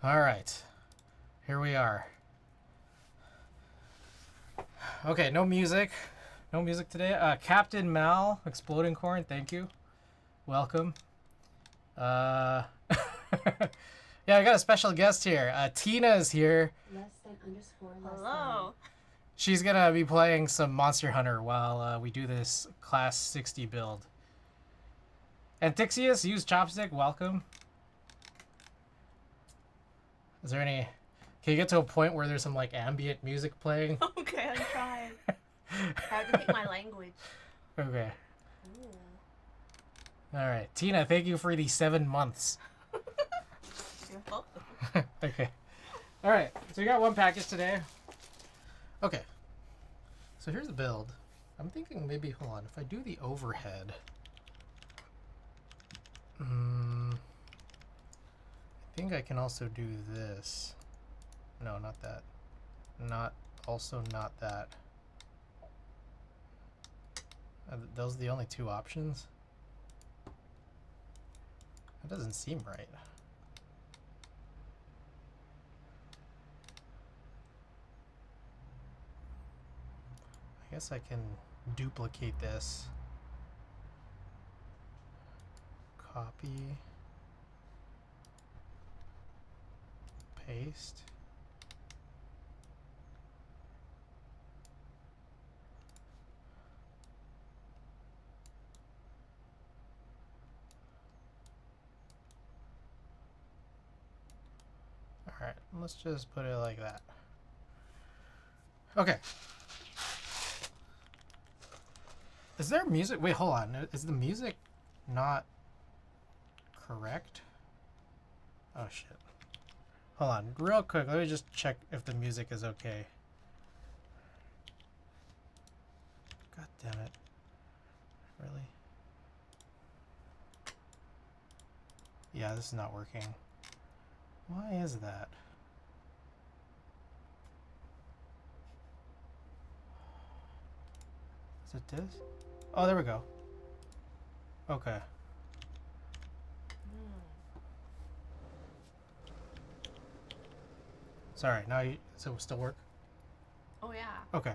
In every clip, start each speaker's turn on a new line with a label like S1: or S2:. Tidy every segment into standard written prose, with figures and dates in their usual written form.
S1: Alright. Here we are. Okay, no music. No music today. Captain Mal, Exploding Corn, thank you. Welcome. Yeah, I got a special guest here. Tina is here.
S2: Hello.
S1: She's gonna be playing some Monster Hunter while we do this class 60 build. Antixius, use chopstick, welcome. Is there any... Can you get to a point where there's some like ambient music playing?
S2: Okay, I'm trying. I have to pick my language.
S1: Okay.
S2: Ooh.
S1: Alright. Tina, thank you for the 7 months.
S2: You're welcome.
S1: Okay. Alright, so we got one package today. Okay. So here's the build. I'm thinking maybe, hold on, if I do the overhead... I think I can also do this. No, not that. Also not that. Those are the only two options? That doesn't seem right. I guess I can duplicate this. Copy. Paste. Alright, let's just put it like that. Okay. Is there music? Wait, hold on. Is the music not correct? Oh shit. Hold on, real quick. Let me just check if the music is okay. God damn it. Really? Yeah, this is not working. Why is that? Is it this? Oh, there we go. Okay. Sorry, now you... So it still work?
S2: Oh, yeah.
S1: Okay.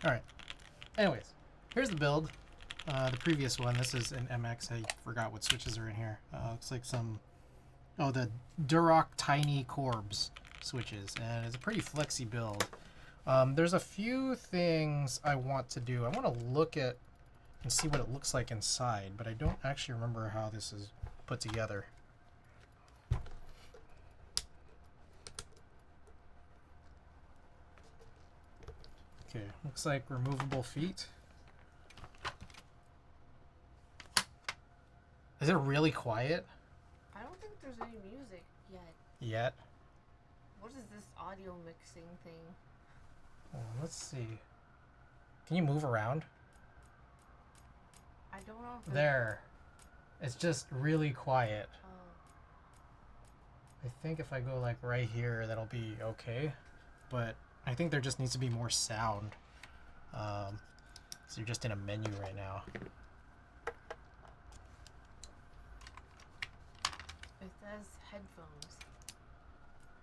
S1: Alright. Anyways, here's the build. The previous one, this is an MX. I forgot what switches are in here. Looks like some... Oh, the Duroc Tiny Corbs switches. And it's a pretty flexy build. There's a few things I want to do. I want to look at and see what it looks like inside, but I don't actually remember how this is put together. Okay, looks like removable feet. Is it really quiet?
S2: I don't think there's any music yet.
S1: Yet?
S2: What is this audio mixing thing?
S1: Oh, let's see. Can you move around?
S2: I don't know if
S1: there. It's just really quiet.
S2: Oh.
S1: I think if I go like right here, that'll be okay. But I think there just needs to be more sound. So you're just in a menu right now.
S2: It says headphones.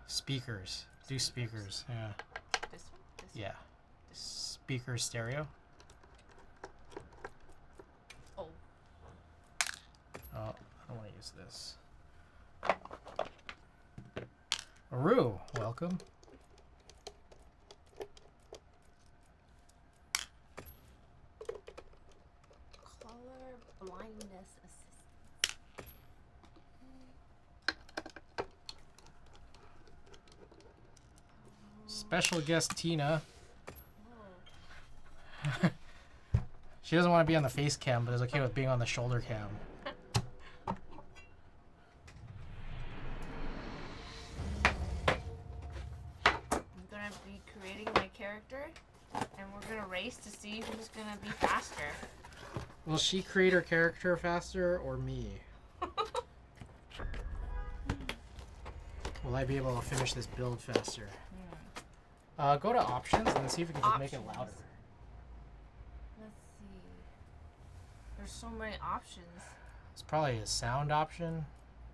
S1: Speakers. Do speakers. Yeah.
S2: This one? This
S1: Yeah.
S2: one? This
S1: Speaker stereo.
S2: one?
S1: Oh, I don't want to use this. Aru, welcome.
S2: Color blindness assistant.
S1: Special guest Tina.
S2: Oh.
S1: She doesn't want to be on the face cam, but is okay with being on the shoulder cam.
S2: I'm gonna be creating my character, and we're gonna race to see who's gonna be faster.
S1: Will she create her character faster or me? Will I be able to finish this build faster? Go to options and then see if we can just make it louder.
S2: Let's see. There's so many options.
S1: It's probably a sound option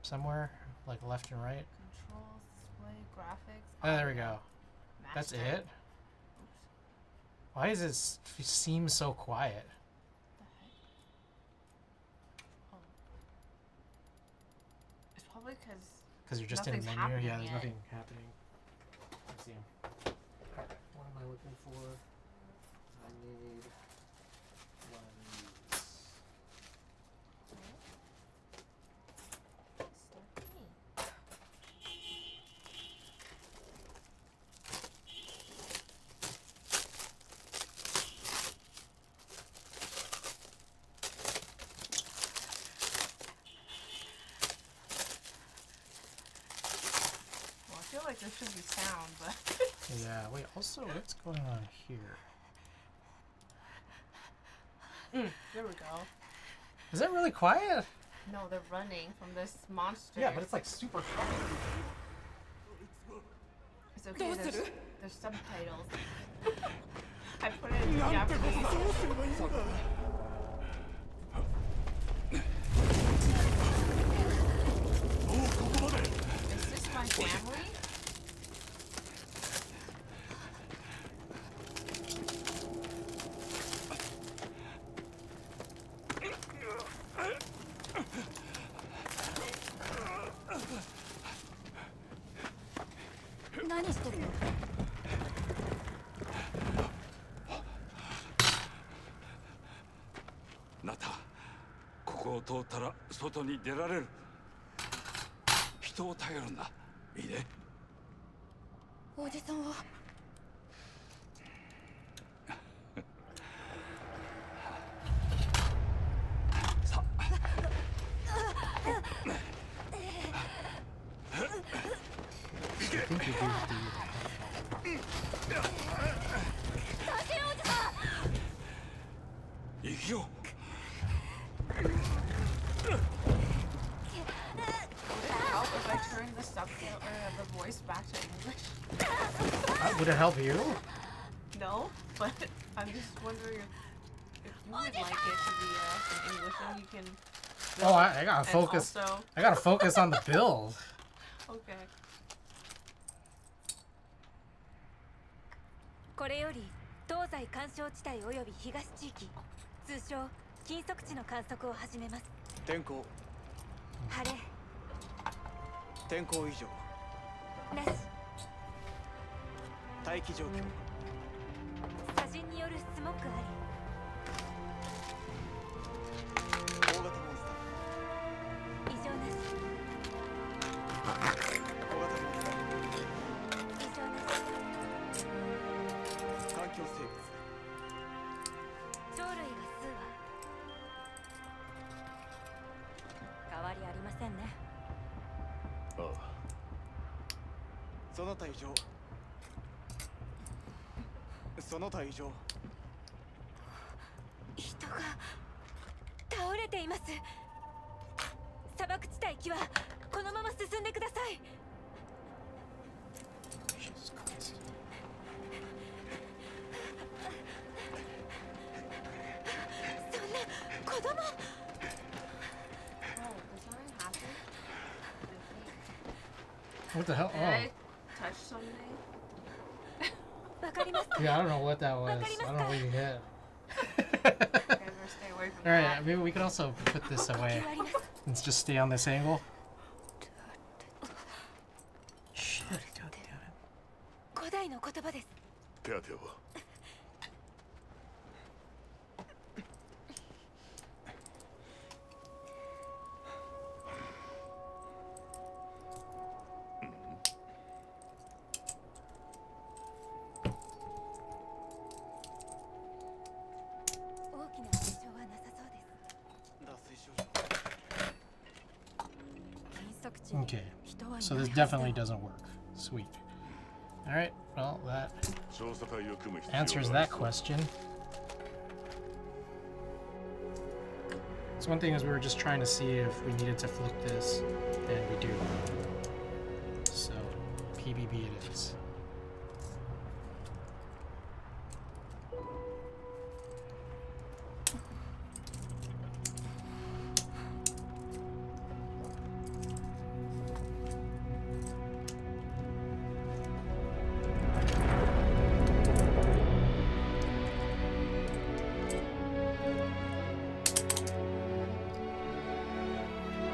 S1: somewhere, like left and right.
S2: Controls, display, graphics.
S1: Oh, there we
S2: audio,
S1: go. That's
S2: master.
S1: it?
S2: Oops.
S1: Why does it seem so quiet?
S2: What the heck? Oh. It's probably because
S1: You're just in a
S2: nothing's
S1: menu?
S2: happening
S1: Yeah, there's
S2: yet.
S1: nothing happening. Let's see. Alright, what am I looking for? I need one of these.
S2: Well, I feel like there should be sound, but
S1: Yeah, wait, also, what's going on here?
S2: there we go.
S1: Is that really quiet?
S2: No, they're running from this monster.
S1: Yeah, but it's like super quiet.
S2: It's okay. There's subtitles. I put it in Japanese. Is this my family?
S3: Nata, ここを通ったら外に出られる。人を頼るんだ。いいね。
S4: おじさんは
S3: さあ。
S1: I think you do the...
S3: 行くよ。
S2: Help if I turn the subtitle or the voice back to English?
S1: Would it help you?
S2: No, but I'm just wondering if you would like it to be in English, and you can.
S1: Oh, I gotta
S2: And
S1: focus.
S2: also,
S1: I gotta focus on the build.
S2: okay.
S4: これより東西干渉地帯および東地域通称禁足地の観測を始めます。
S5: 天候
S4: 晴れ
S5: 天候異常
S4: なし
S5: 大気状況
S4: 砂塵によるスモッグあ
S5: 大型モンス
S4: り異常なし
S5: ター小型モンスタ
S4: 異常なし
S5: ー環境生物
S4: 鳥類が数羽変わりありませんね。
S3: ああ。
S5: その他異常その他異常
S4: 人が倒れています。砂漠地帯行きはこのまま進んでください。
S1: Jesus Christ.
S4: そんな子供
S2: Oh, did something happen?
S1: What the hell?
S2: Did I touch something?
S4: わかりますか
S1: Oh. Yeah, I don't know what that was. I don't know what you hit.
S2: You guys better stay away from
S1: Alright,
S2: that.
S1: maybe we can also put this
S4: 呼
S1: away.
S4: 吸あります。
S1: Let's just stay on this angle. Shit, god damn it.
S4: 古代の言葉です。
S3: 手当てを。
S4: 大きな異常はなさそうです。
S5: 脱水症状
S4: 禁足地に
S1: Okay,
S4: 人はいない
S1: so
S4: は
S1: this
S4: ずだ
S1: definitely doesn't work. Sweet. Alright, well, that
S3: 調査隊を組む必要がありそう
S1: answers that question. So one thing is we were just trying to see if we needed to flip this, and we do. So, PBB it is.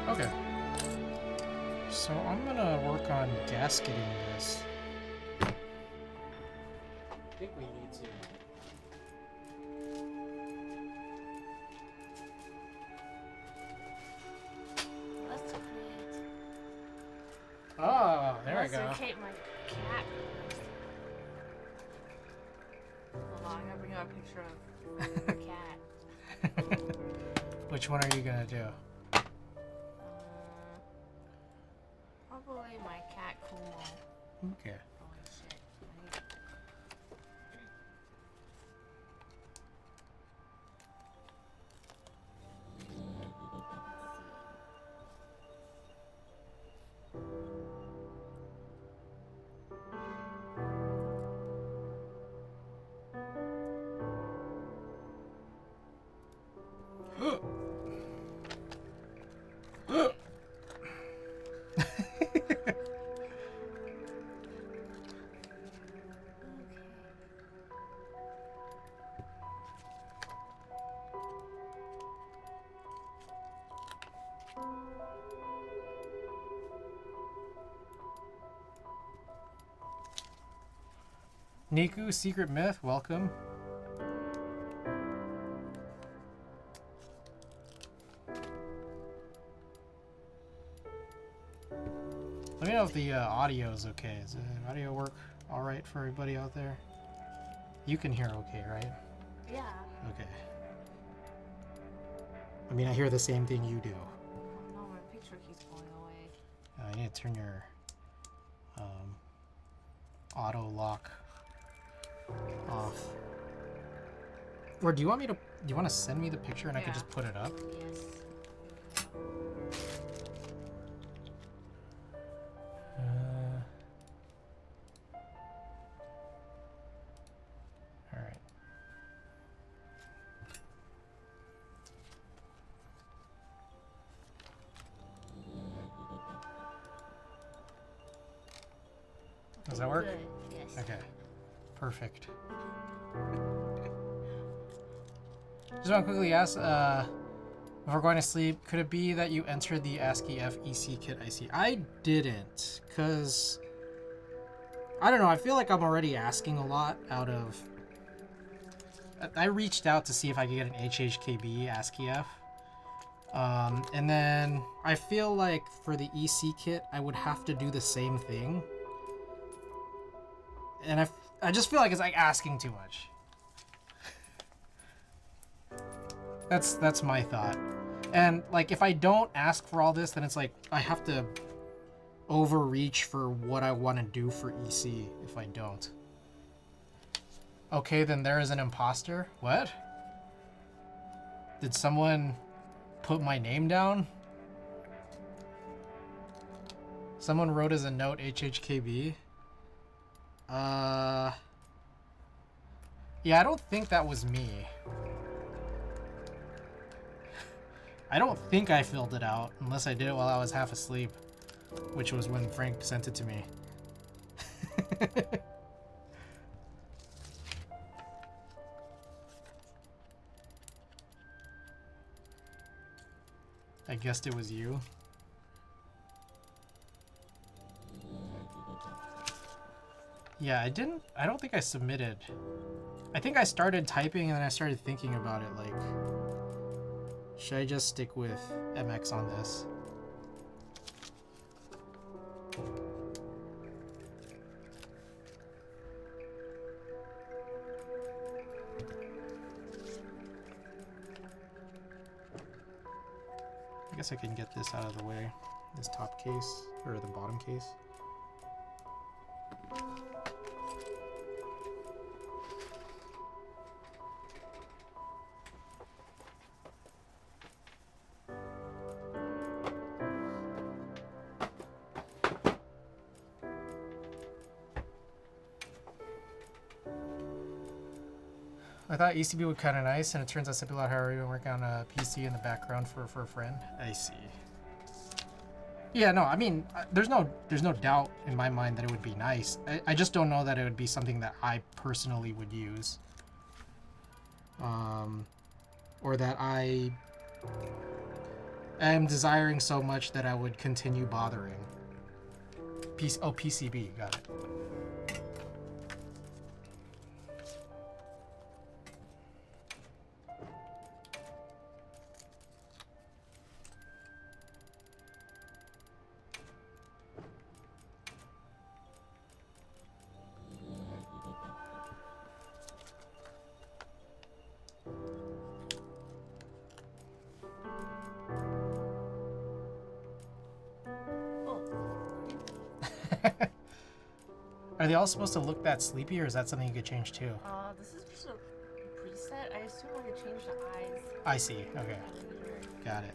S1: Okay. So I'm gonna work on gasketing this. I think we need to.
S2: Let's create.
S1: Oh, there we
S2: Let's
S1: go.
S2: locate my cat. Hold on, I'm gonna bring out a picture of the cat.
S1: Which one are you gonna do?
S2: Probably my cat Kumo.
S1: Okay.
S2: Holy shit. I need-
S1: Niku, Secret Myth, welcome. Let me know if the audio is okay. Does the audio work all right for everybody out there? You can hear okay, right?
S2: Yeah.
S1: Okay. I mean, I hear the same thing you do.
S2: Oh no, my picture keeps going away.
S1: You need to turn your auto lock off. Or do you want me to? Do you want to send me the picture and I could
S2: Yeah.
S1: just put it up?
S2: Yes.
S1: All right. Does that work?
S2: Good. Yes.
S1: Okay. Perfect. Just want to quickly ask, before going to sleep, could it be that you entered the ASCII F EC kit IC? I didn't, because I don't know, I feel like I'm already asking a lot out of... I reached out to see if I could get an HHKB ASCII F. And then I feel like for the EC kit, I would have to do the same thing. And I just feel like it's like asking too much. That's my thought. And like if I don't ask for all this, then it's like I have to overreach for what I want to do for EC if I don't. Okay, then there is an imposter. What? Did someone put my name down? Someone wrote as a note HHKB. Yeah, I don't think that was me. I don't think I filled it out, unless I did it while I was half asleep, which was when Frank sent it to me. I guessed it was you. Yeah, I don't think I submitted. I think I started typing and then I started thinking about it, like, should I just stick with MX on this? I guess I can get this out of the way, this top case, or the bottom case. I thought ECB would kind of nice, and it turns out simply out how I've been working on a PC in the background for a friend. I see. Yeah, no, I mean, there's no doubt in my mind that it would be nice. I just don't know that it would be something that I personally would use. Or that I I am desiring so much that I would continue bothering. PCB, got it. Are they all supposed to look that sleepy, or is that something you could change too?
S2: This is just a preset. I assume I could change the eyes.
S1: I see. Okay. Got it.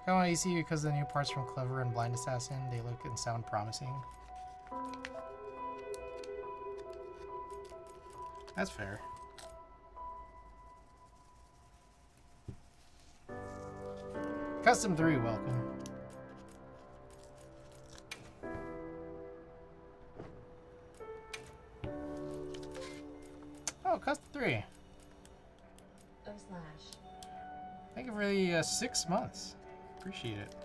S1: Come on, easy because the new parts from Clever and Blind Assassin, they look and sound promising. That's fair. Custom 3, welcome. Oh, Custom 3.
S2: Oh, slash.
S1: Thank you for the 6 months. Appreciate it.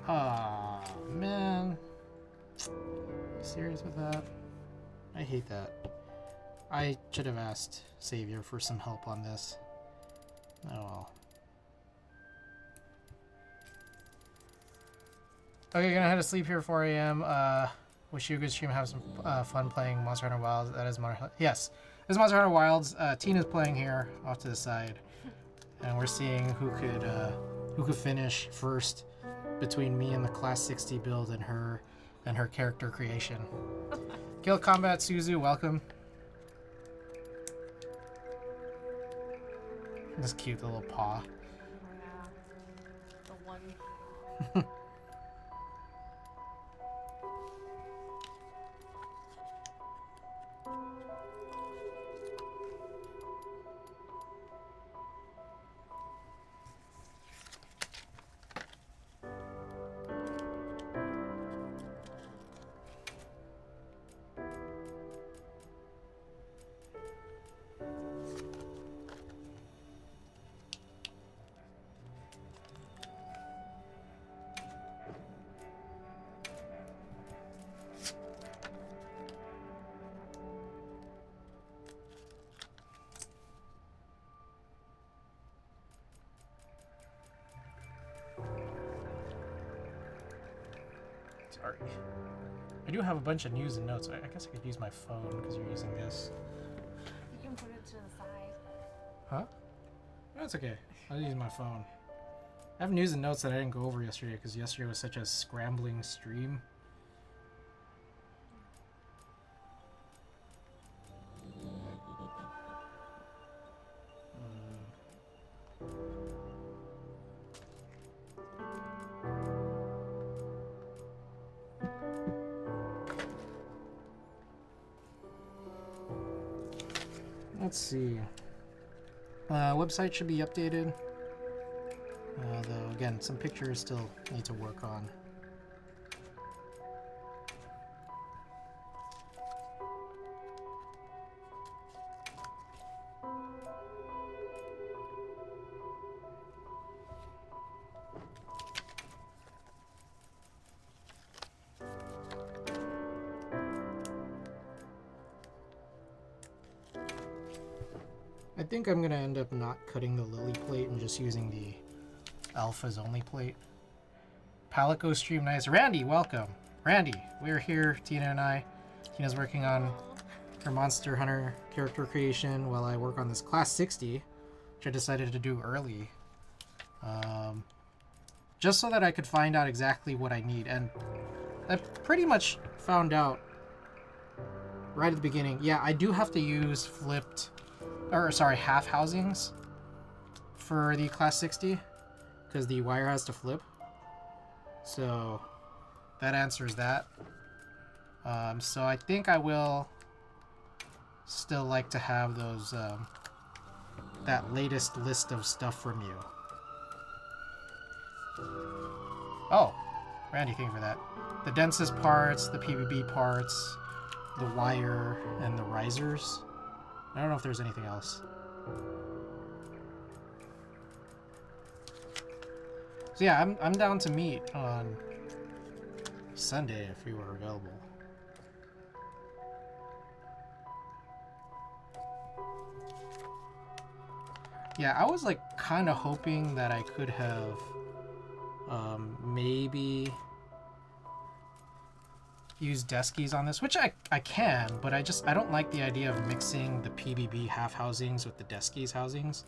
S1: Aw, man. You serious with that? I hate that. I should have asked Savior for some help on this. Oh well. Okay, gonna head to sleep here at 4 a.m. Wish you a good stream. Have some fun playing Monster Hunter Wilds. That is yes, this is Monster Hunter Wilds. Tina's playing here off to the side, and we're seeing who could finish first between me and the class 60 build and her character creation. Kill Combat Suzu, welcome. This cute little paw.
S2: The one.
S1: Sorry. I do have a bunch of news and notes. I guess I could use my phone because you're using this.
S2: You can put it to the side.
S1: Huh? No, it's okay. I'll use my phone. I have news and notes that I didn't go over yesterday because yesterday was such a scrambling stream. Let's see. Website should be updated. Though, again, some pictures still need to work on. I think I'm gonna end up not cutting the lily plate and just using the alphas only plate. Palico stream nice. Randy, welcome. Randy, we're here, Tina and I. Tina's working on her Monster Hunter character creation while I work on this class 60, which I decided to do early. Just so that I could find out exactly what I need. And I pretty much found out right at the beginning. Yeah, I do have to use half housings for the class 60 because the wire has to flip. So that answers that. So I think I will still like to have those that latest list of stuff from you. Oh, Randy, thank you for that. The densest parts, the PVB parts, the wire, and the risers. I don't know if there's anything else. So yeah, I'm down to meet on Sunday if you were available. Yeah, I was like kind of hoping that I could have maybe use deskies on this, which I can, but I don't like the idea of mixing the PBB half housings with the deskies housings.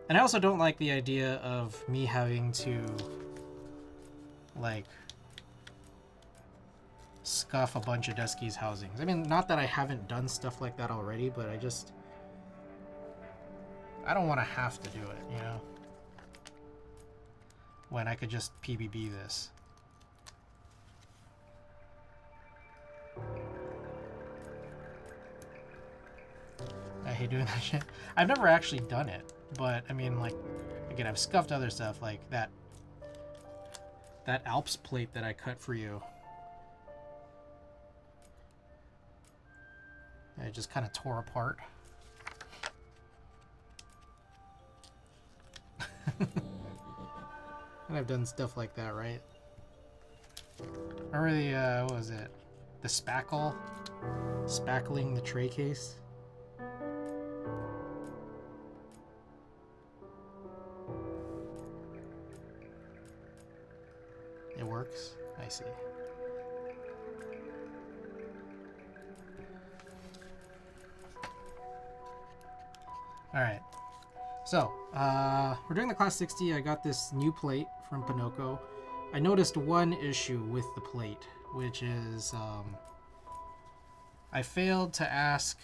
S1: And I also don't like the idea of me having to like scuff a bunch of deskies housings. I mean, not that I haven't done stuff like that already, but I don't want to have to do it, you know? When I could just PBB this. I hate doing that shit. I've never actually done it, but I mean, like, again, I've scuffed other stuff, like that Alps plate that I cut for you. It just kind of tore apart. And I've done stuff like that, right? Remember the, what was it? The spackle? Spackling the tray case? It works? I see. Alright. So, we're doing the class 60. I got this new plate from Pinocchio. I noticed one issue with the plate, which is, I failed to ask,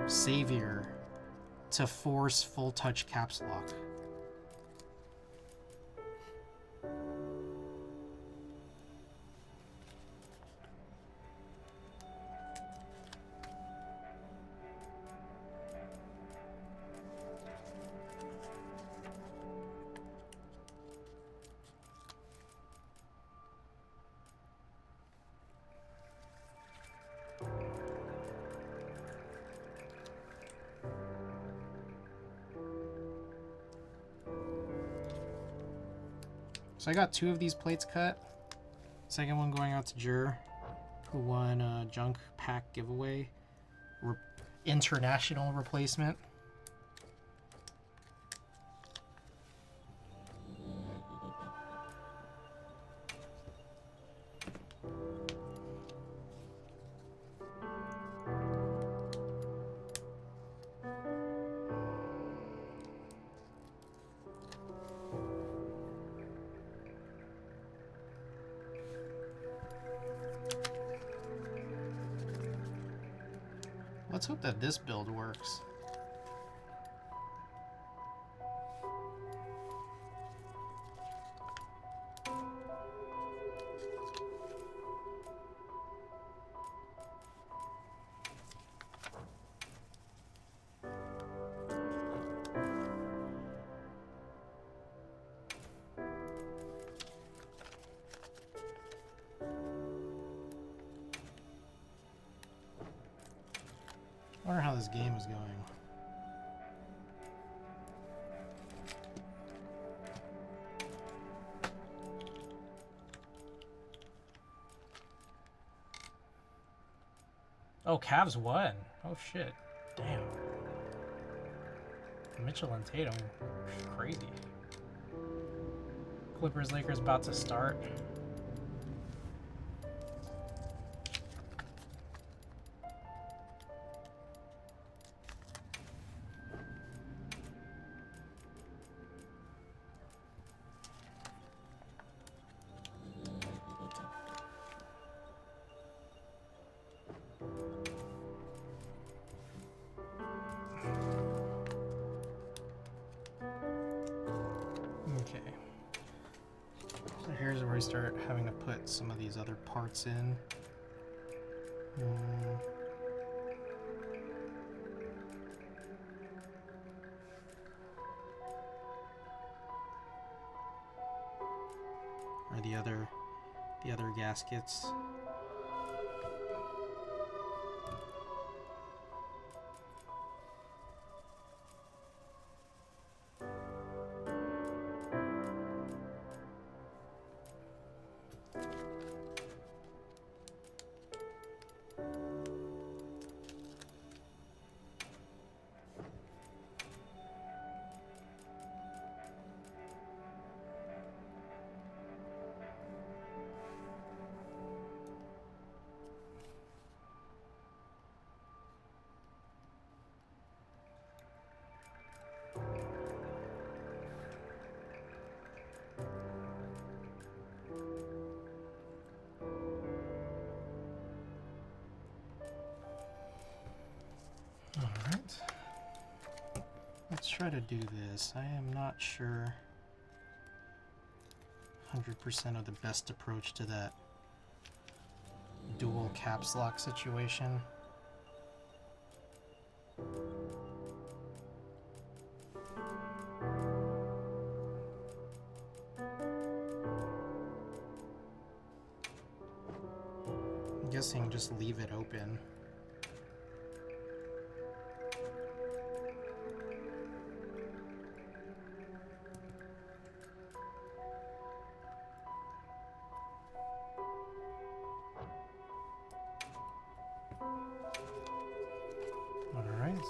S1: Savior to force full touch caps lock. So I got 2 of these plates cut. Second one going out to Jur, who won a junk pack giveaway. International replacement. Let's hope that this build works. I wonder how this game is going. Oh, Cavs won. Oh shit. Damn. Mitchell and Tatum. Crazy. Clippers Lakers about to start. Okay. So here's where we start having to put some of these other parts in. the other gaskets. Alright. Let's try to do this. I am not sure 100% of the best approach to that dual caps lock situation. I'm guessing just leave it open. Alright.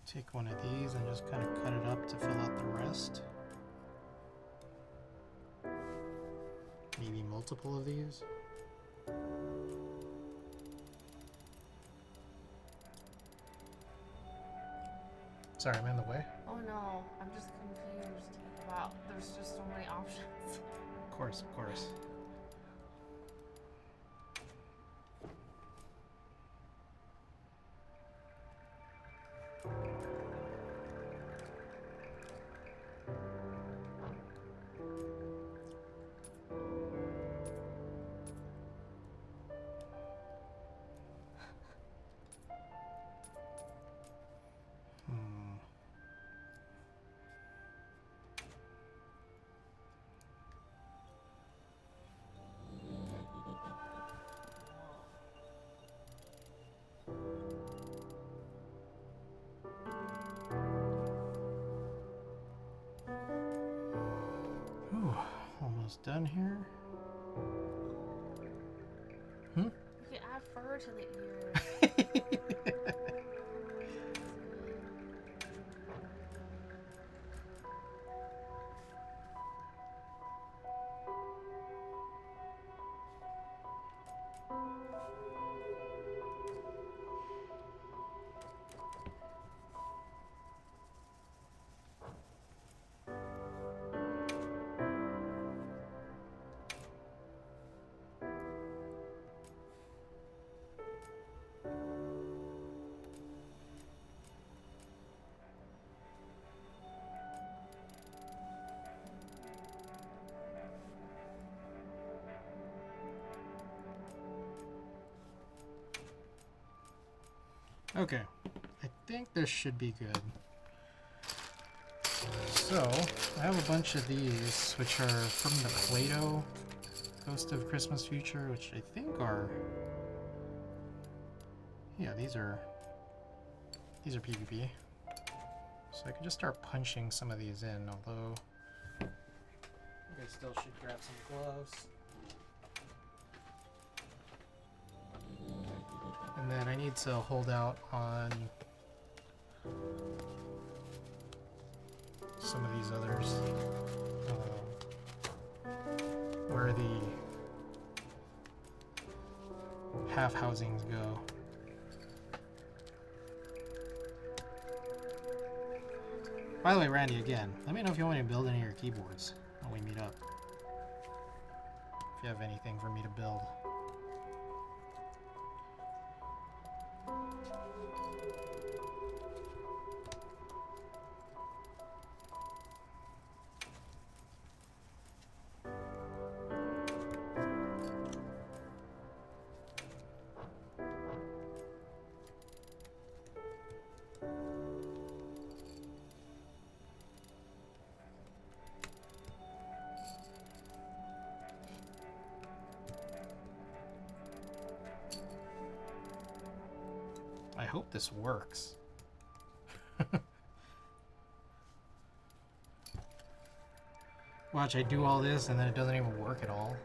S1: Take one of these and just kind of cut it up to fill out the rest. Maybe multiple of these. Sorry, I'm in the way.
S2: Oh no, I'm just confused about. There's just so many options.
S1: Of course, of course. Ooh, almost done here.
S2: You can add fur to the ears.
S1: Okay, I think this should be good. So, I have a bunch of these, which are from the Play-Doh Ghost of Christmas Future, which I think are... Yeah, these are PvP. So I can just start punching some of these in, although I think I still should grab some gloves. And then I need to hold out on some of these others, where the half housings go. By the way, Randy, again, let me know if you want me to build any of your keyboards when we meet up. If you have anything for me to build. hope this works. Watch, I do all this and then it doesn't even work at all.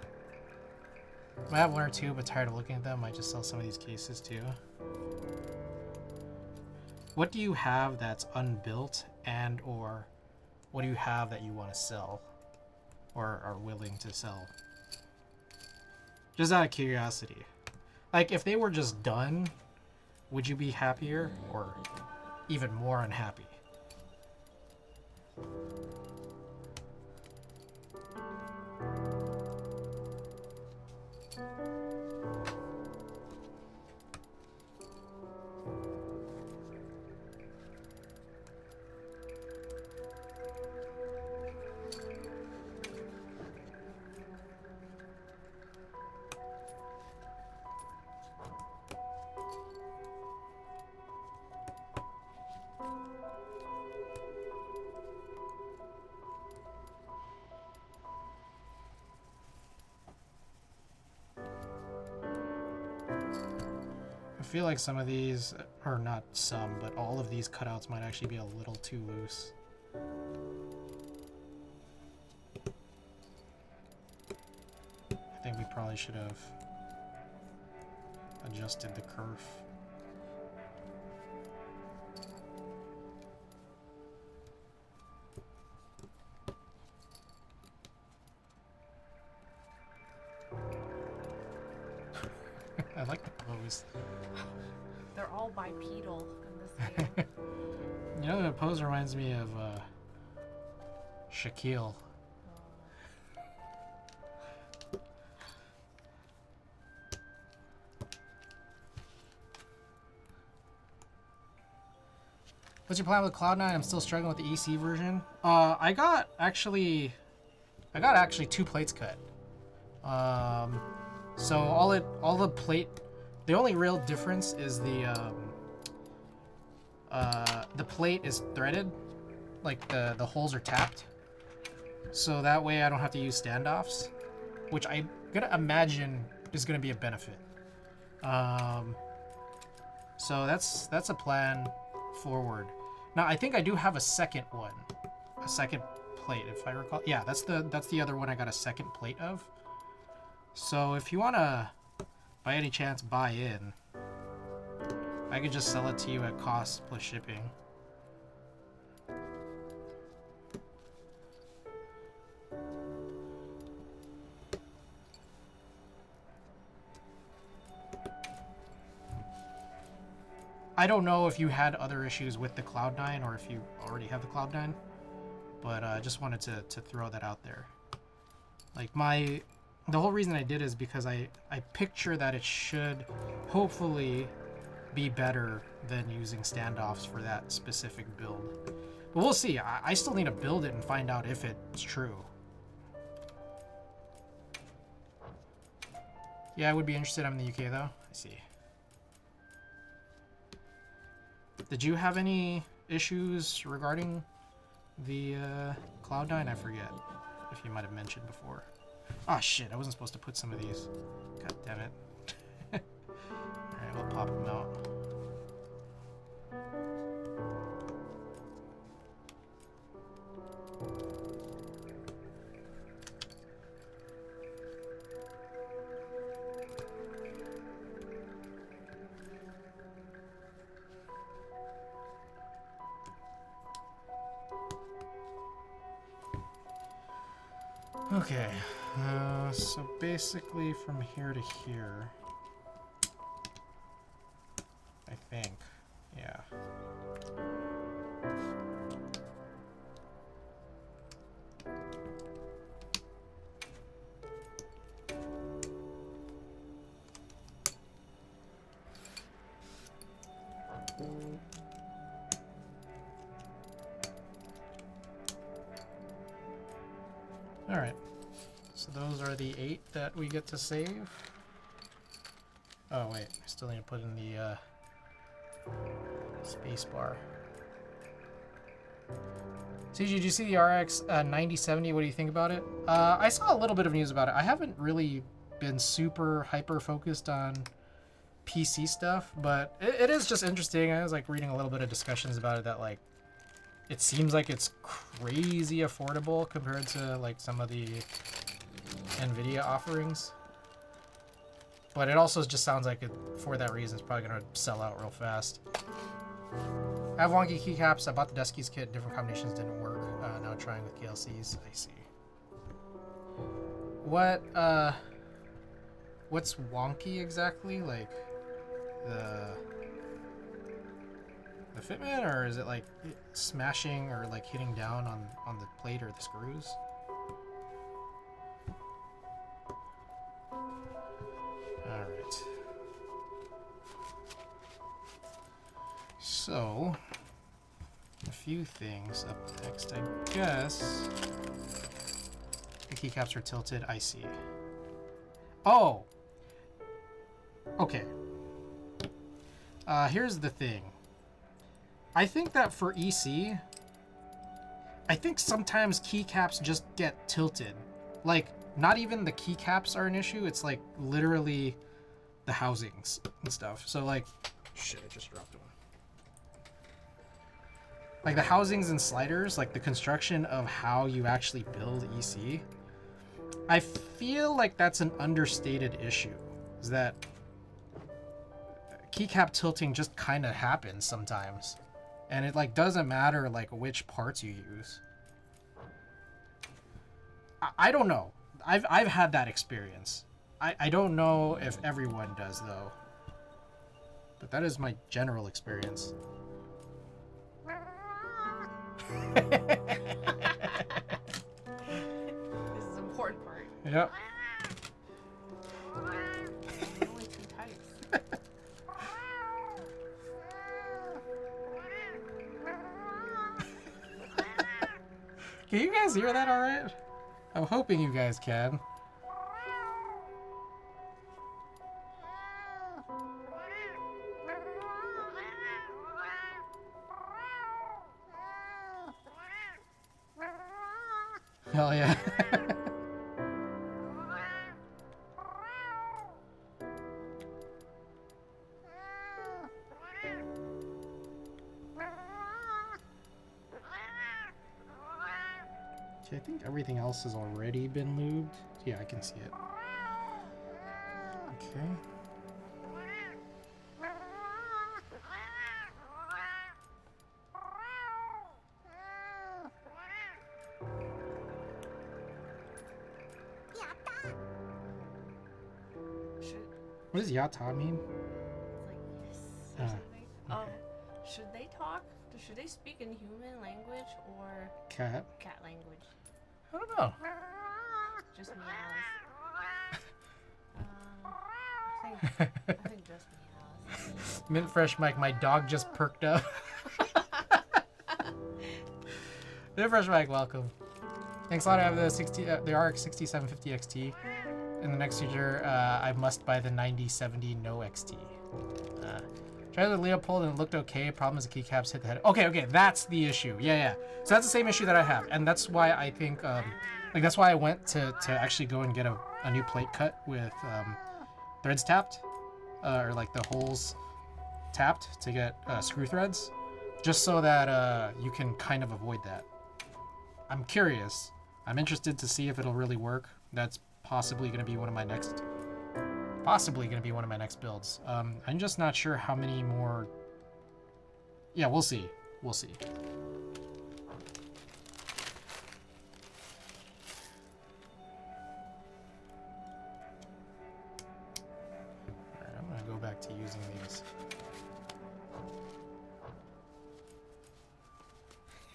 S1: I have one or two, but tired of looking at them. I just sell some of these cases too. What do you have that's unbuilt, and or what do you have that you want to sell or are willing to sell? Just out of curiosity. Like, if they were just done, would you be happier or even more unhappy? I feel like some of these, or not some, but all of these cutouts might actually be a little too loose. I think we probably should have adjusted the kerf. I like the pose.
S2: They're all bipedal in this game.
S1: You know, the pose reminds me of Shaquille. What's your plan with Cloud9? I'm still struggling with the EC version. I got actually 2 plates cut. So all the plate, the only real difference is the plate is threaded, like the holes are tapped. So that way I don't have to use standoffs, which I'm gonna imagine is gonna be a benefit. So that's a plan forward. Now I think I do have a second one, a second plate if I recall. Yeah, that's the other one I got a second plate of. So if you wanna, by any chance, buy in, I could just sell it to you at cost plus shipping. I don't know if you had other issues with the Cloud9 or if you already have the Cloud9, but I just wanted to throw that out there. Like the whole reason I did is because I picture that it should hopefully be better than using standoffs for that specific build. But we'll see. I still need to build it and find out if it's true. Yeah, I would be interested. I'm in the UK though. I see. Did you have any issues regarding the Cloud9? I forget if you might have mentioned before. Oh shit, I wasn't supposed to put some of these. God damn it. Alright, we'll pop them out. Okay, so basically from here to here, I think, yeah. Alright, so those are the 8 that we get to save. Oh wait, I still need to put in the space bar. CG, did you see the RX 9070? What do you think about it? I saw a little bit of news about it. I haven't really been super hyper focused on PC stuff, but it is just interesting. I was like reading a little bit of discussions about it that like it seems like it's crazy affordable compared to like some of the Nvidia offerings. But it also just sounds like it, for that reason, it's probably gonna sell out real fast. I have wonky keycaps. I bought the desk keys kit. Different combinations didn't work. Now trying with KLCs. I see. What's wonky exactly? Like the fitment, or is it like smashing or like hitting down on the plate or the screws? All right. So a few things up next, I guess. The keycaps are tilted. I see. Oh. Okay. Here's the thing. I think that for EC, I think sometimes keycaps just get tilted. Like, not even the keycaps are an issue. It's like literally the housings and stuff. So like, shit, I just dropped one. Like the housings and sliders, like the construction of how you actually build EC, I feel like that's an understated issue. Is that keycap tilting just kind of happens sometimes, and it like doesn't matter like which parts you use. I don't know. I've had that experience. I don't know if everyone does though, but that is my general experience.
S2: This is the important part.
S1: Yep.
S2: Only two types.
S1: Can you guys hear that all right? I'm hoping you guys can. Hell yeah. Okay, I think everything else has already been lubed. Yeah, I can see it. Okay. What does yata mean?
S2: It's like yes or
S1: Ah,
S2: something.
S1: okay.
S2: Should they talk? Should they speak in human language or
S1: Cat?
S2: cat language?
S1: I don't know.
S2: Just meows. I think just meows.
S1: Mint Fresh Mike, my dog just perked up. Mint Fresh Mike, welcome. Thanks a lot. I have the RX 6750 XT. In the next future, I must buy the 9070 No XT. Tried the Leopold and it looked okay. Problem is the keycaps hit the head. Okay, that's the issue. Yeah. So that's the same issue that I have, and that's why I think, like that's why I went to actually go and get a new plate cut with threads tapped, or like the holes tapped to get screw threads, just so that you can kind of avoid that. I'm curious. I'm interested to see if it'll really work. That's possibly going to be one of my next builds. I'm just not sure how many more. Yeah, we'll see. Alright, I'm gonna go back to using these.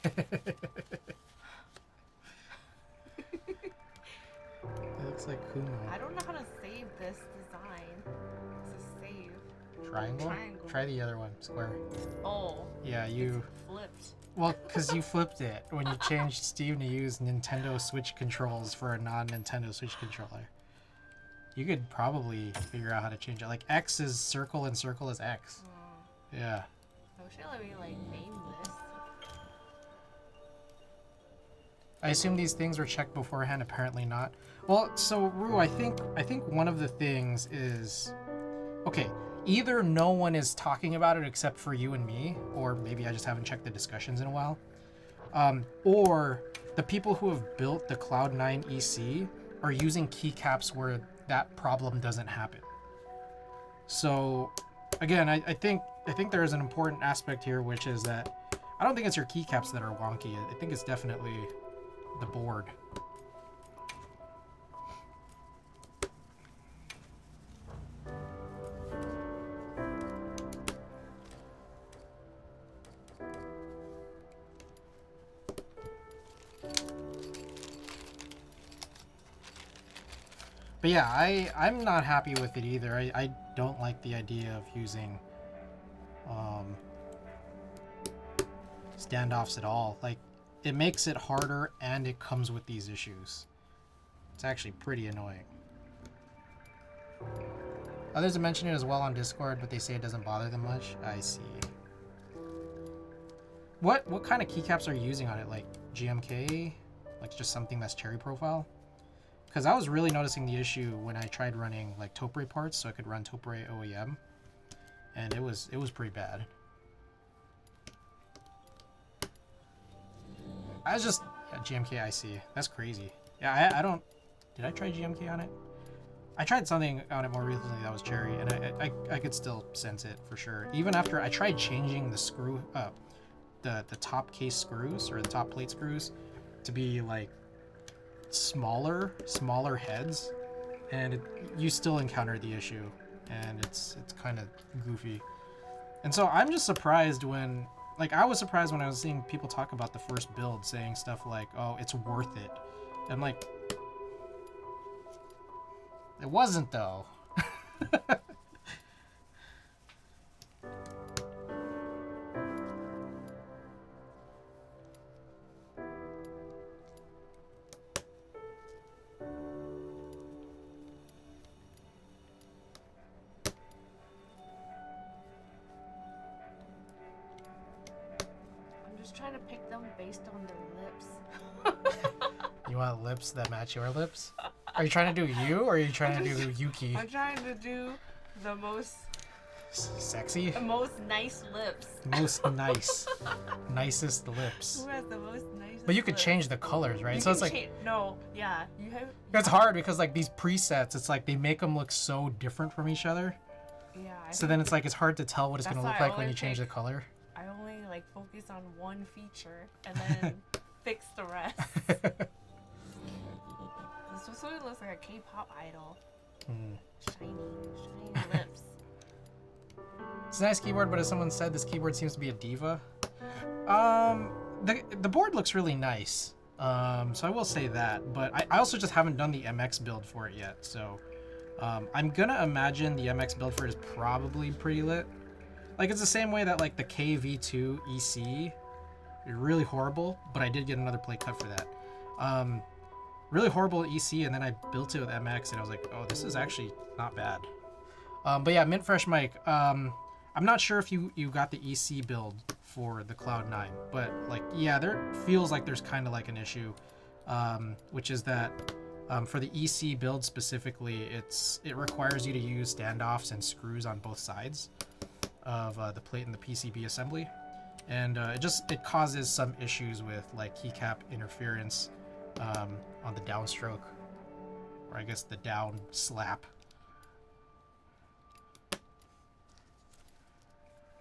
S1: It looks like Kumo.
S2: I don't know how to save this design. It's a save.
S1: Triangle?
S2: Triangle.
S1: Try the other one. Square.
S2: Oh.
S1: Yeah, you.
S2: Flipped.
S1: Well, because you flipped it when you changed Steam to use Nintendo Switch controls for a non-Nintendo Switch controller. You could probably figure out how to change it. Like X is circle and circle is X. Yeah.
S2: I wish I let me like name this.
S1: I assume these things were checked beforehand. Apparently not. Well, so Rue, I think one of the things is, okay, either no one is talking about it except for you and me, or maybe I just haven't checked the discussions in a while, or the people who have built the Cloud9 EC are using keycaps where that problem doesn't happen. So again, I think there is an important aspect here, which is that I don't think it's your keycaps that are wonky. I think it's definitely the board. But yeah, I'm not happy with it either. I don't like the idea of using standoffs at all. Like, it makes it harder and it comes with these issues. It's actually pretty annoying. Others have mentioned it as well on Discord, but they say it doesn't bother them much. I see. What kind of keycaps are you using on it? Like GMK? Like just something that's cherry profile? Because I was really noticing the issue when I tried running like Topre parts, so I could run Topre OEM, and it was pretty bad. I was just GMK IC. That's crazy. Yeah, I don't. Did I try GMK on it? I tried something on it more recently that was cherry, and I could still sense it for sure. Even after I tried changing the screw, the top case screws or the top plate screws to be like smaller heads, and you still encounter the issue, and it's kind of goofy. And so I'm just surprised when, like, I was surprised when I was seeing people talk about the first build saying stuff like, oh, it's worth it. I'm like, it wasn't though.
S2: Trying to pick them based on their lips.
S1: You want lips that match your lips? Are you trying to do you, or are you trying to do Yuki?
S2: I'm trying to do the most
S1: sexy?
S2: The most nice lips.
S1: Most nice. Nicest lips.
S2: Who has the most nice?
S1: But you could change the colors, right?
S2: You
S1: so it's like
S2: no, yeah, you have.
S1: It's hard because like these presets, it's like they make them look so different from each other.
S2: Yeah.
S1: So then it's like it's hard to tell what it's gonna look like when you change the color.
S2: I only like focus on one feature and then fix the rest. This sort of looks like a K-pop idol. Shiny lips.
S1: It's a nice keyboard, but as someone said, this keyboard seems to be a diva. The board looks really nice. So I will say that, but I also just haven't done the MX build for it yet. So I'm gonna imagine the MX build for it is probably pretty lit. Like, it's the same way that like the KV2 EC is really horrible, but I did get another plate cut for that. Really horrible EC, and then I built it with MX, and I was like, oh, this is actually not bad. But yeah, Mint Fresh Mic. I'm not sure if you got the EC build for the Cloud9, but like, yeah, there feels like there's kind of like an issue, which is that for the EC build specifically, it requires you to use standoffs and screws on both sides of the plate and the PCB assembly, and it causes some issues with like keycap interference on the downstroke, or I guess the down slap.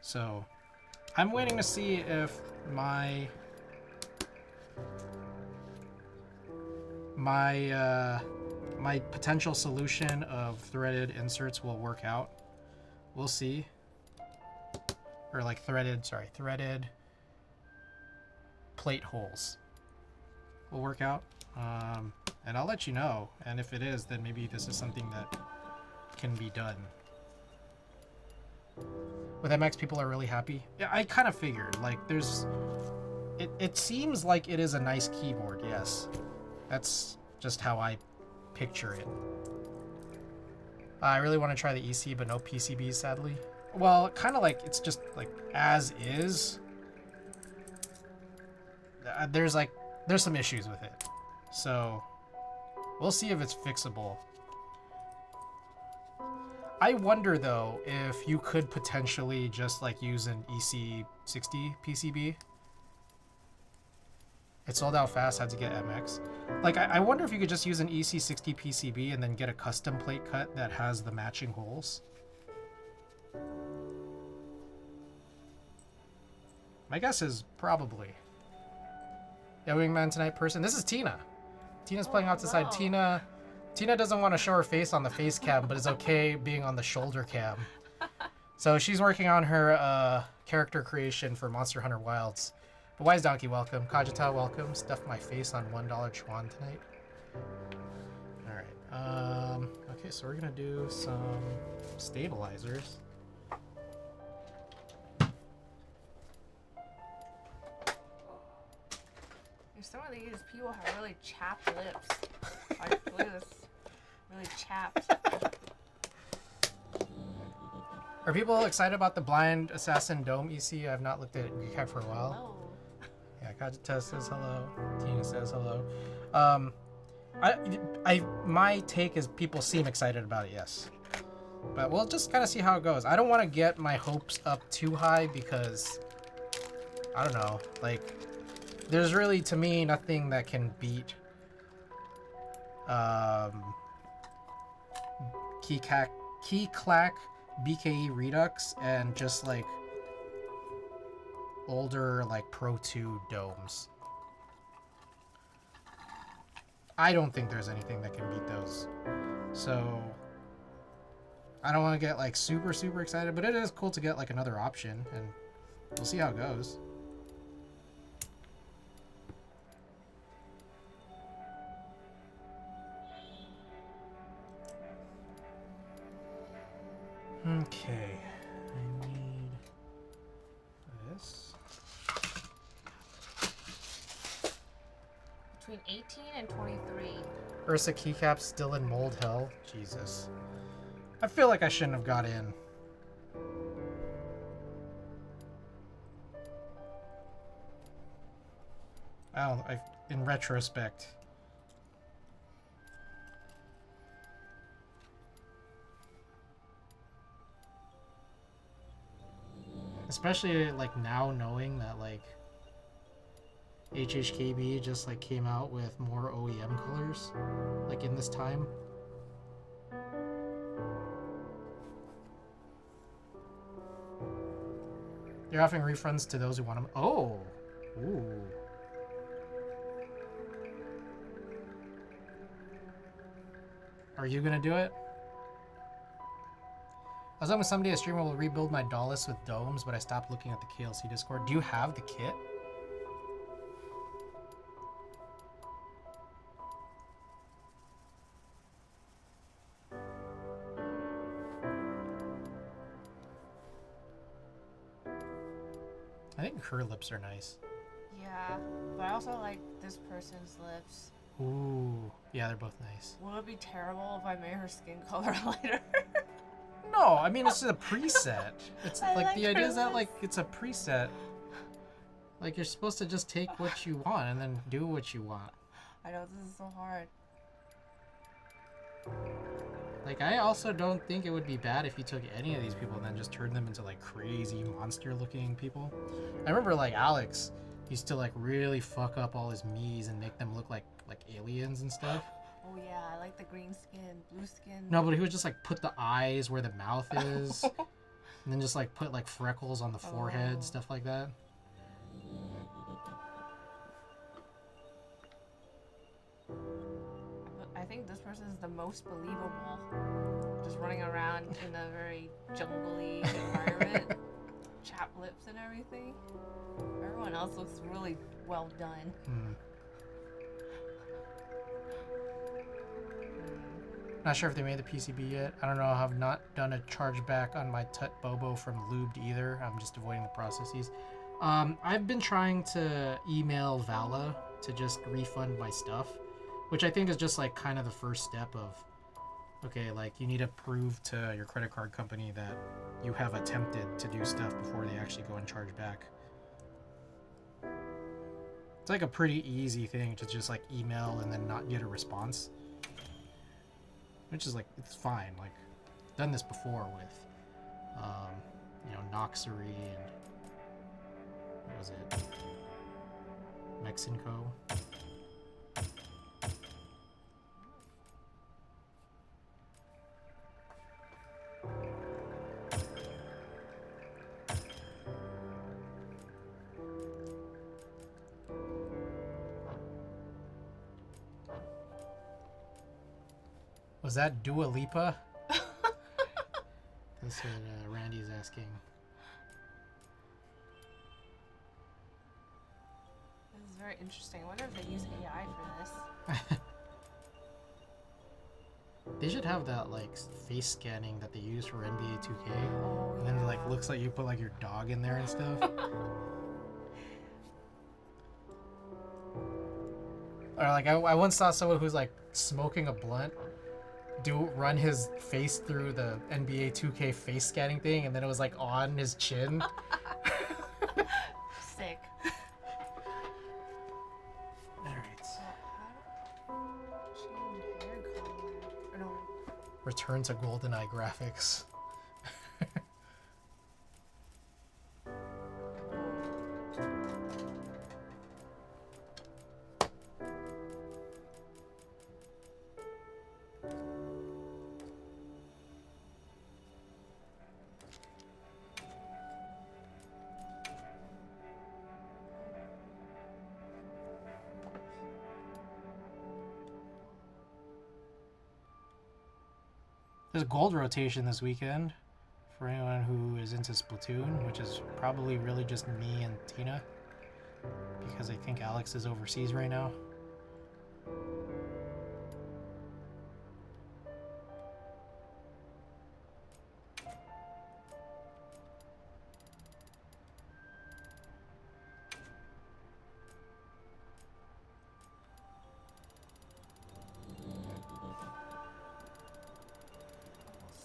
S1: So I'm waiting to see if my potential solution of threaded inserts will work out. We'll see. Or like threaded plate holes will work out. And I'll let you know. And if it is, then maybe this is something that can be done. With MX, people are really happy. Yeah, I kind of figured. Like, it seems like it is a nice keyboard, yes. That's just how I picture it. I really want to try the EC, but no PCBs, sadly. Well, kind of like, it's just like as is. There's some issues with it. So we'll see if it's fixable. I wonder though if you could potentially just like use an EC60 PCB. It sold out fast, had to get MX. Like, I wonder if you could just use an EC60 PCB and then get a custom plate cut that has the matching holes. My guess is probably. Yeah, wingman tonight person. This is Tina. Tina's playing off to the side.
S2: Hello.
S1: Tina doesn't want to show her face on the face cam, but is okay being on the shoulder cam. So she's working on her character creation for Monster Hunter Wilds. But Wise Donkey, welcome. Kajita, welcome. Stuff my face on $1 Chuan tonight. Alright. Okay, so we're gonna do some stabilizers.
S2: Some of these people have really chapped lips. Like, look at this. Really chapped.
S1: Are people excited about the Blind Assassin Dome EC? I've not looked at it for a while.
S2: Oh.
S1: Yeah, Kajita says hello. Tina says hello. My take is people seem excited about it, yes. But we'll just kind of see how it goes. I don't want to get my hopes up too high because, I don't know, like, there's really, to me, nothing that can beat Key Clack BKE Redux and just like older like Pro 2 domes. I don't think there's anything that can beat those. So I don't want to get like super excited, but it is cool to get like another option, and we'll see how it goes. Okay, I need this.
S2: Between 18 and 23.
S1: Ursa keycaps still in mold hell. Jesus. I feel like I shouldn't have got in. I don't know, in retrospect. Especially like now knowing that like HHKB just like came out with more OEM colors like in this time. They're offering refunds to those who want them. Oh, ooh. Are you gonna do it? I was hoping someday a streamer will rebuild my Dallas with domes, but I stopped looking at the KLC Discord. Do you have the kit? I think her lips are nice.
S2: Yeah, but I also like this person's lips.
S1: Ooh, yeah, they're both nice.
S2: Would it be terrible if I made her skin color lighter?
S1: No, I mean it's a preset. It's
S2: I
S1: like
S2: like
S1: the
S2: her
S1: idea is that
S2: lips.
S1: like it's a preset. Like you're supposed to just take what you want and then do what you want.
S2: I know this is so hard.
S1: Like I also don't think it would be bad if you took any of these people and then just turned them into like crazy monster looking people. I remember like Alex used to like really fuck up all his Miis and make them look like aliens and stuff.
S2: Oh yeah, I like the green skin, blue skin.
S1: No, but he would just like put the eyes where the mouth is, and then just like put like freckles on the forehead,
S2: Oh.
S1: stuff like that.
S2: But I think this person is the most believable. Just running around in a very jungly environment, chapped lips and everything. Everyone else looks really well done.
S1: Hmm. Not sure if they made the PCB yet. I don't know. I've not done a chargeback on my Tut Bobo from Lubed either. I'm just avoiding the processes. I've been trying to email Vala to just refund my stuff, which I think is just like kind of the first step of, okay, like you need to prove to your credit card company that you have attempted to do stuff before they actually go and charge back. It's like a pretty easy thing to just like email and then not get a response. Which is like, it's fine. Like, done this before with, you know, Noxery and what was it, Mexico. Was that Dua Lipa? That's what Randy's asking.
S2: This is very interesting. I wonder if they use AI for this.
S1: They should have that like face scanning that they use for NBA 2K,
S2: Oh,
S1: and then it like
S2: yeah.
S1: looks like you put like your dog in there and stuff. Or like I once saw someone who's like smoking a blunt, run his face through the NBA 2K face scanning thing, and then it was like on his chin.
S2: Sick.
S1: Alright.
S2: Change hair color. Or no.
S1: Return to GoldenEye graphics. There's a gold rotation this weekend for anyone who is into Splatoon, which is probably really just me and Tina, because I think Alex is overseas right now.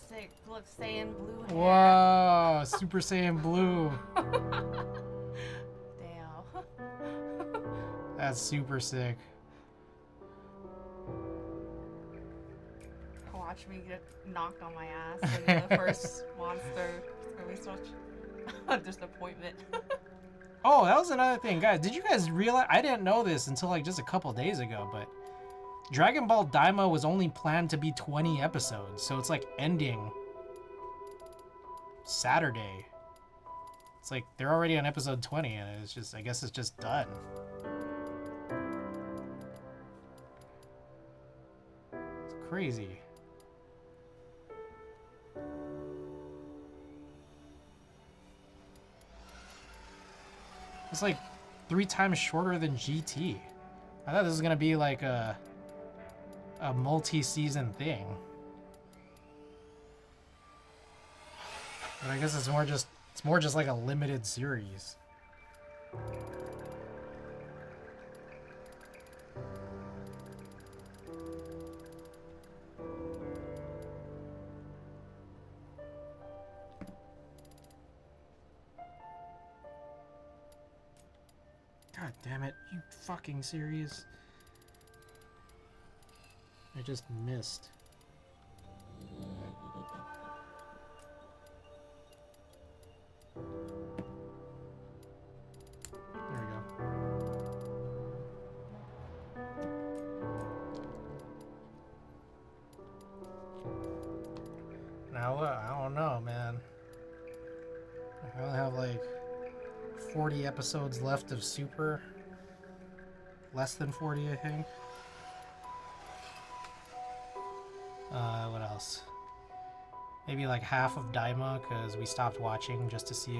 S2: Sick. Look, Saiyan blue hair.
S1: Whoa, Super Saiyan Blue.
S2: Damn.
S1: That's super sick.
S2: Watch me get knocked on my ass in the first monster. It's gonna be such a disappointment.
S1: Oh, that was another thing, guys. Did you guys realize? I didn't know this until like just a couple days ago, but Dragon Ball Daima was only planned to be 20 episodes, so it's like ending Saturday. It's like they're already on episode 20, and it's just, I guess it's just done. It's crazy. It's like 3 times shorter than GT. I thought this was gonna be like a multi-season thing. But I guess it's more just like a limited series. God damn it, you fucking serious? I just missed. There we go. Now, I don't know, man. I only have like 40 episodes left of Super. Less than 40, I think. What else? Maybe like half of Daima, because we stopped watching just to see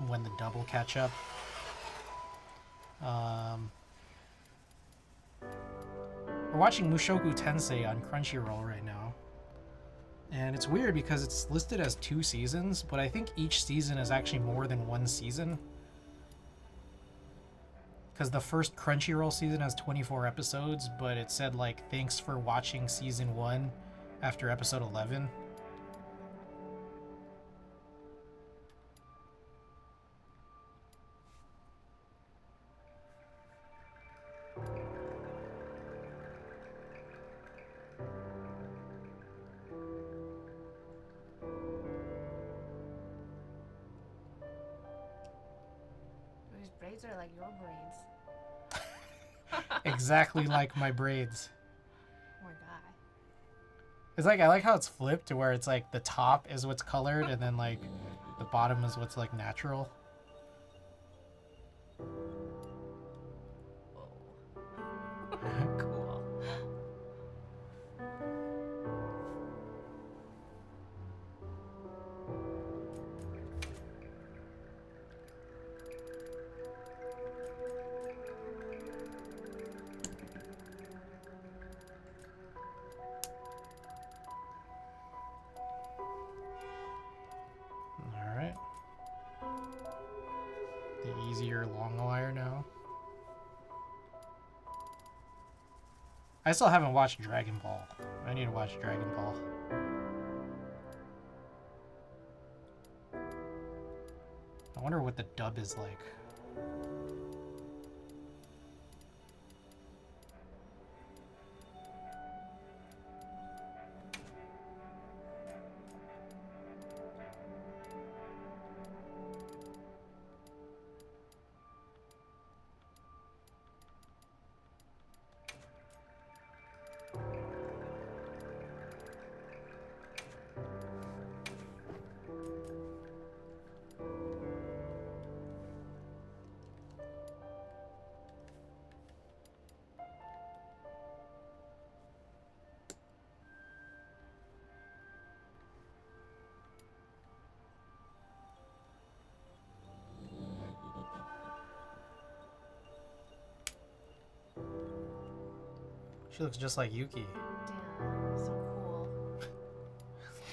S1: when the double catch up. We're watching Mushoku Tensei on Crunchyroll right now. And it's weird because it's listed as 2 seasons, but I think each season is actually more than 1 season. Because the first Crunchyroll season has 24 episodes, but it said like, thanks for watching season 1 after episode 11.
S2: braids are like your braids.
S1: Exactly like my braids.
S2: Oh my god.
S1: It's like I like how it's flipped to where it's like the top is what's colored and then like the bottom is what's like natural.
S2: Cool.
S1: All right. The easier long wire now. I still haven't watched Dragon Ball. I need to watch Dragon Ball. I wonder what the dub is like. She looks just like Yuki.
S2: Damn, so cool.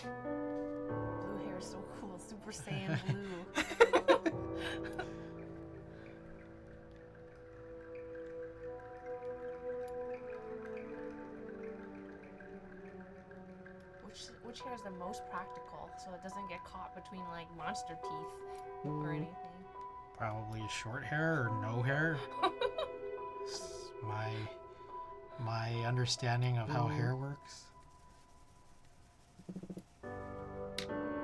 S2: Blue hair is so cool. Super Saiyan blue. Which hair is the most practical so it doesn't get caught between like monster teeth or anything?
S1: Probably short hair or no hair. It's my understanding of how hair works.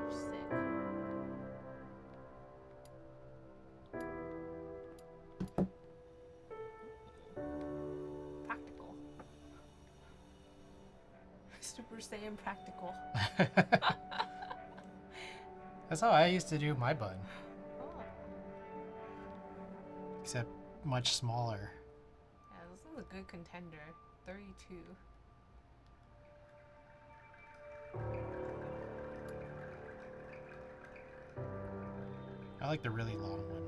S2: Sick. Practical. Super Saiyan practical.
S1: That's how I used to do my bun,
S2: Oh.
S1: except much smaller.
S2: Yeah, this is a good contender. 32.
S1: I like the really long one.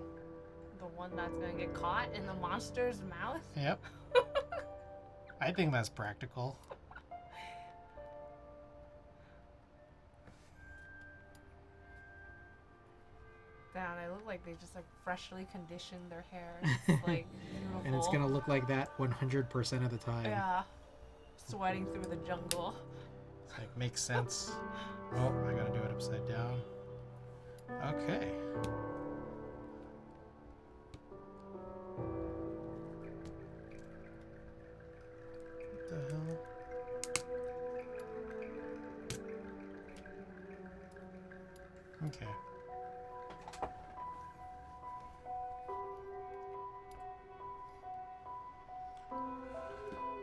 S2: The one that's gonna get caught in the monster's mouth?
S1: Yep. I think that's practical.
S2: Damn, they look like they just like freshly conditioned their hair. It's like beautiful.
S1: And it's gonna look like that 100% of the time.
S2: Yeah. Sweating through the jungle.
S1: It's like, makes sense. Oh, I gotta do it upside down. Okay. What the hell? Okay.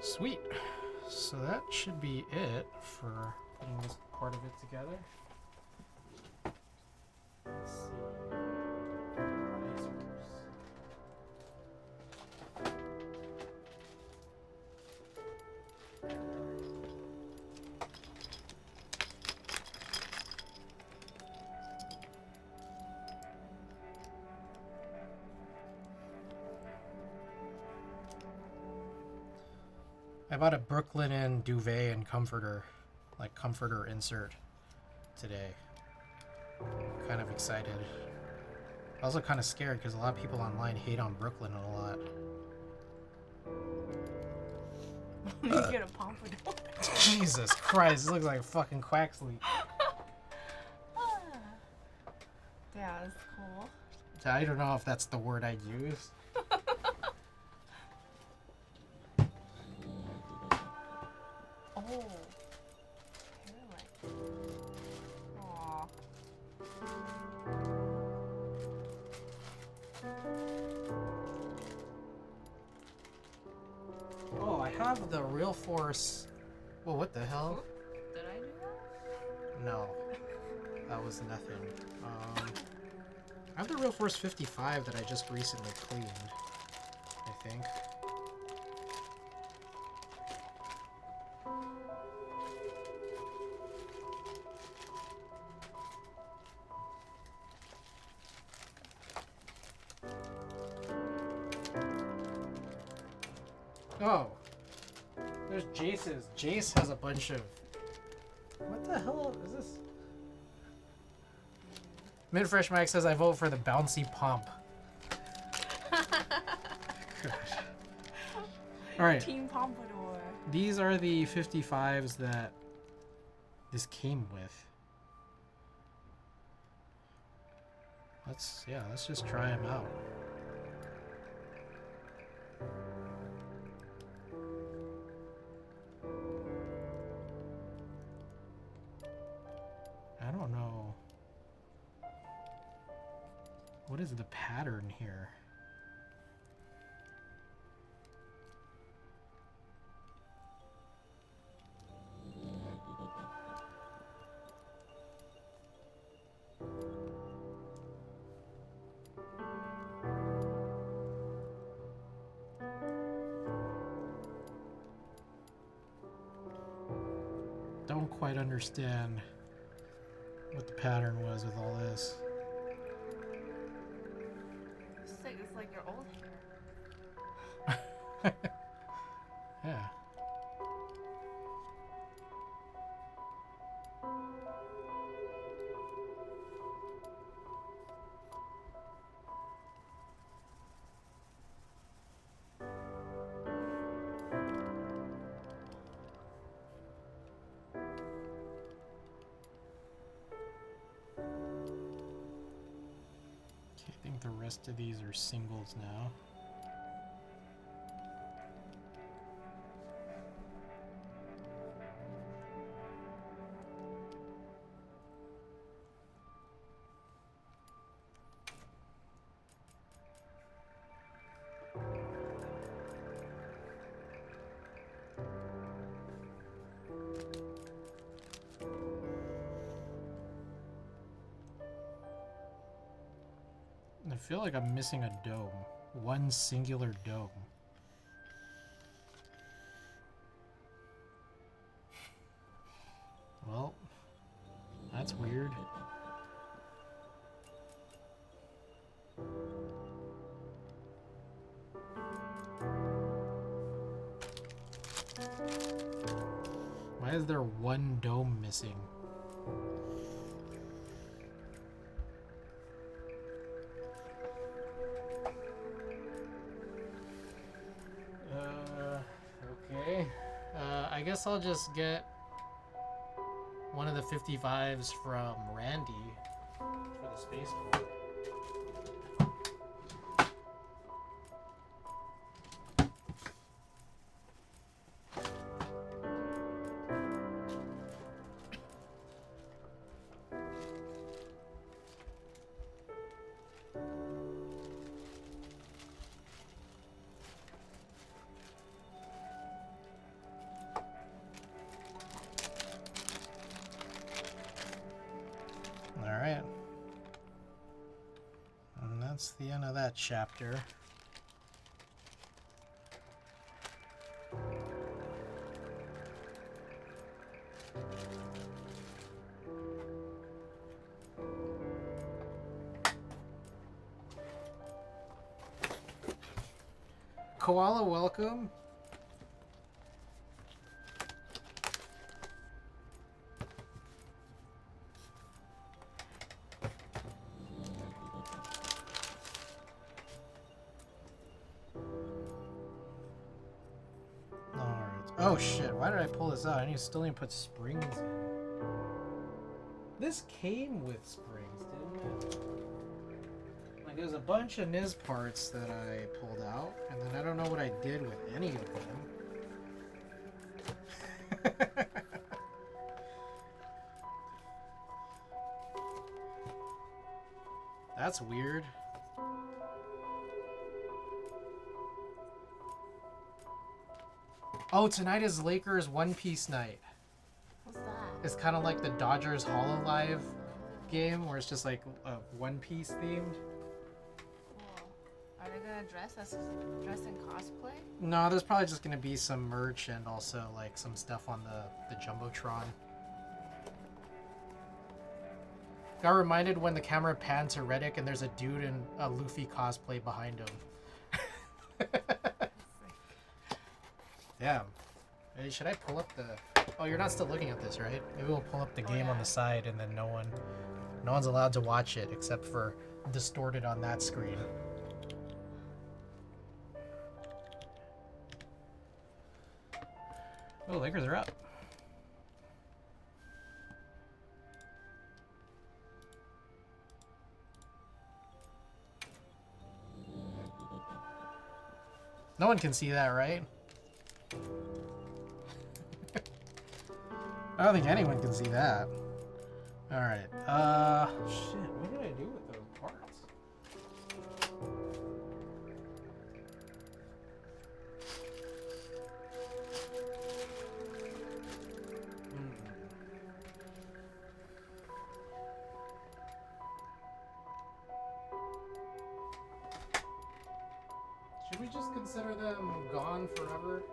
S1: Sweet. So that should be it for putting this part of it together. Let's see. Razors. I bought a Brooklinen duvet and comforter, like comforter insert today. Kind of excited. Also kind of scared because a lot of people online hate on Brooklyn a lot.
S2: You get a pompadour.
S1: Jesus Christ, this looks like a fucking quack sleep.
S2: Yeah, it's cool.
S1: I don't know if that's the word I'd use.
S2: Oh. Hairline. Aw.
S1: have the real force. Well, what the hell?
S2: Did I do that?
S1: No, that was nothing. I have the real force 55 that I just recently cleaned, I think. Oh, there's Jace's. Jace has a bunch of. What the hell is this? Midfresh Mike says I vote for the bouncy pump. All right.
S2: Team Pompadour.
S1: These are the 55s that this came with. Let's just try them out. I don't know. What is the pattern here? Don't quite understand what the pattern was with all this.
S2: It's like your old hair.
S1: Yeah. I think the rest of these are singles now. I feel like I'm missing a dome. One singular dome. Well, that's weird. Why is there one dome missing? Okay. I guess I'll just get one of the 55s from Randy for the spaceport. Alright. And that's the end of that chapter. Koala, welcome. Oh shit, why did I pull this out? I still need to put springs in. This came with springs, didn't it? Like there's a bunch of Niz parts that I pulled out, and then I don't know what I did with any of them. That's weird. Oh, tonight is Lakers One Piece night.
S2: What's that?
S1: It's kind of like the Dodgers Hololive game, where it's just like One Piece themed.
S2: Cool. Are they gonna dress in cosplay?
S1: No, there's probably just gonna be some merch and also like some stuff on the Jumbotron. Got reminded when the camera panned to Reddick and there's a dude in a Luffy cosplay behind him. Damn. Hey, should I pull up the... Oh, you're not still looking at this, right? Maybe we'll pull up the game on the side and then no one's allowed to watch it except for distorted on that screen. Oh, Lakers are up. No one can see that, right? I don't think anyone can see that. Alright, shit, what did I do with those parts? Should we just consider them gone forever?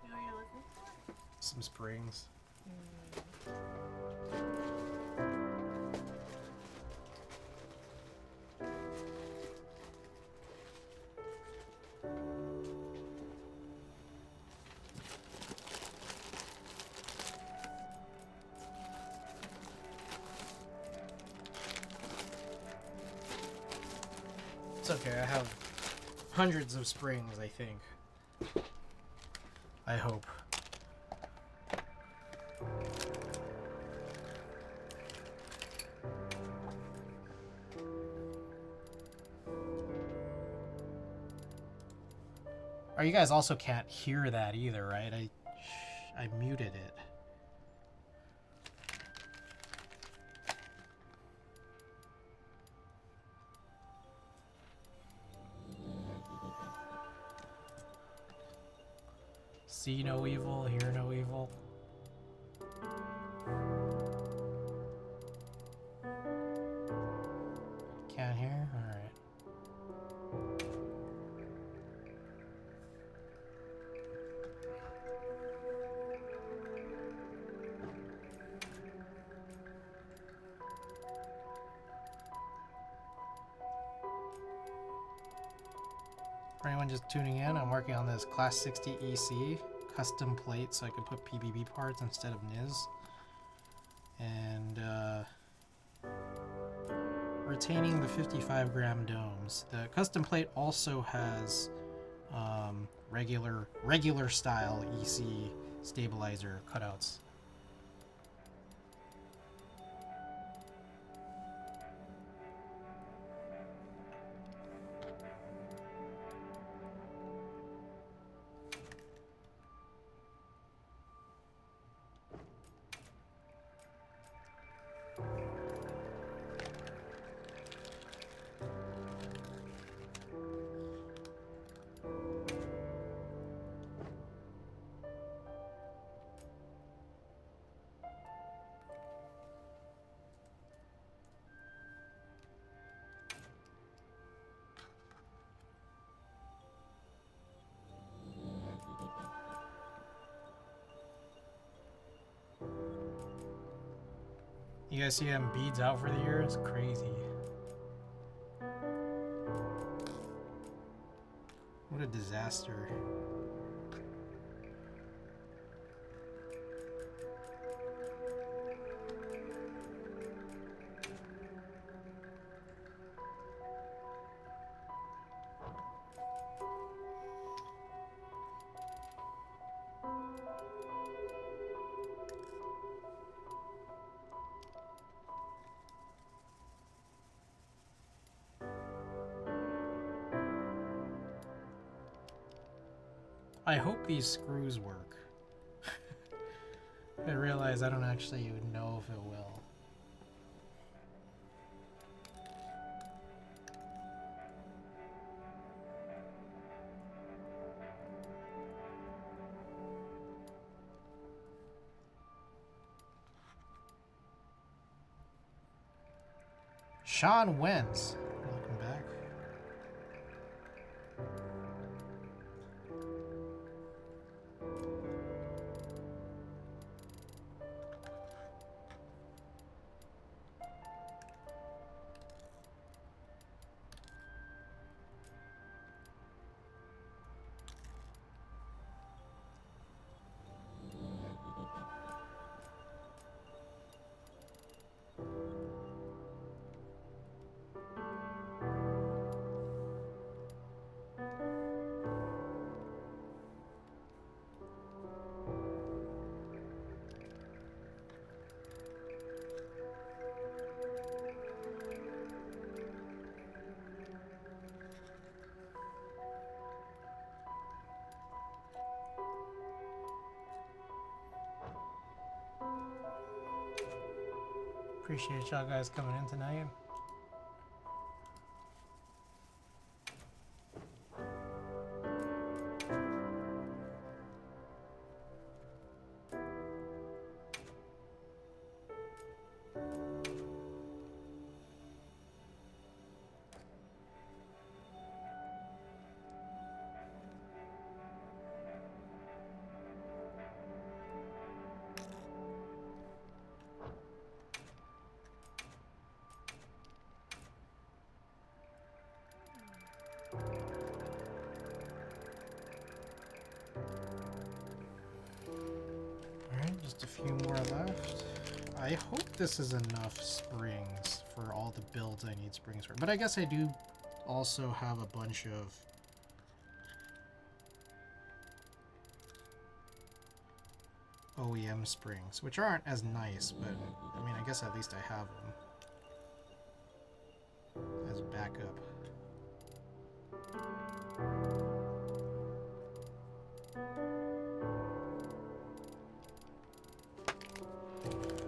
S2: You know what you're looking for?
S1: Some springs. It's okay, I have hundreds of springs, I think. I hope. Oh, you guys also can't hear that either, right? I muted it. See no evil, hear no evil. Can't hear? Alright. For anyone just tuning in, I'm working on this class 60 EC custom plate so I can put PBB parts instead of NIS. And retaining the 55-gram domes. The custom plate also has regular style EC stabilizer cutouts. You guys see them beads out for the year? It's crazy. What a disaster. I hope these screws work. I realize I don't actually even know if it will. Sean Wentz. Welcome back. Appreciate y'all guys coming in tonight. Alright, just a few more left. I hope this is enough springs for all the builds I need springs for. But I guess I do also have a bunch of OEM springs, which aren't as nice, but I mean, I guess at least I have them as backup.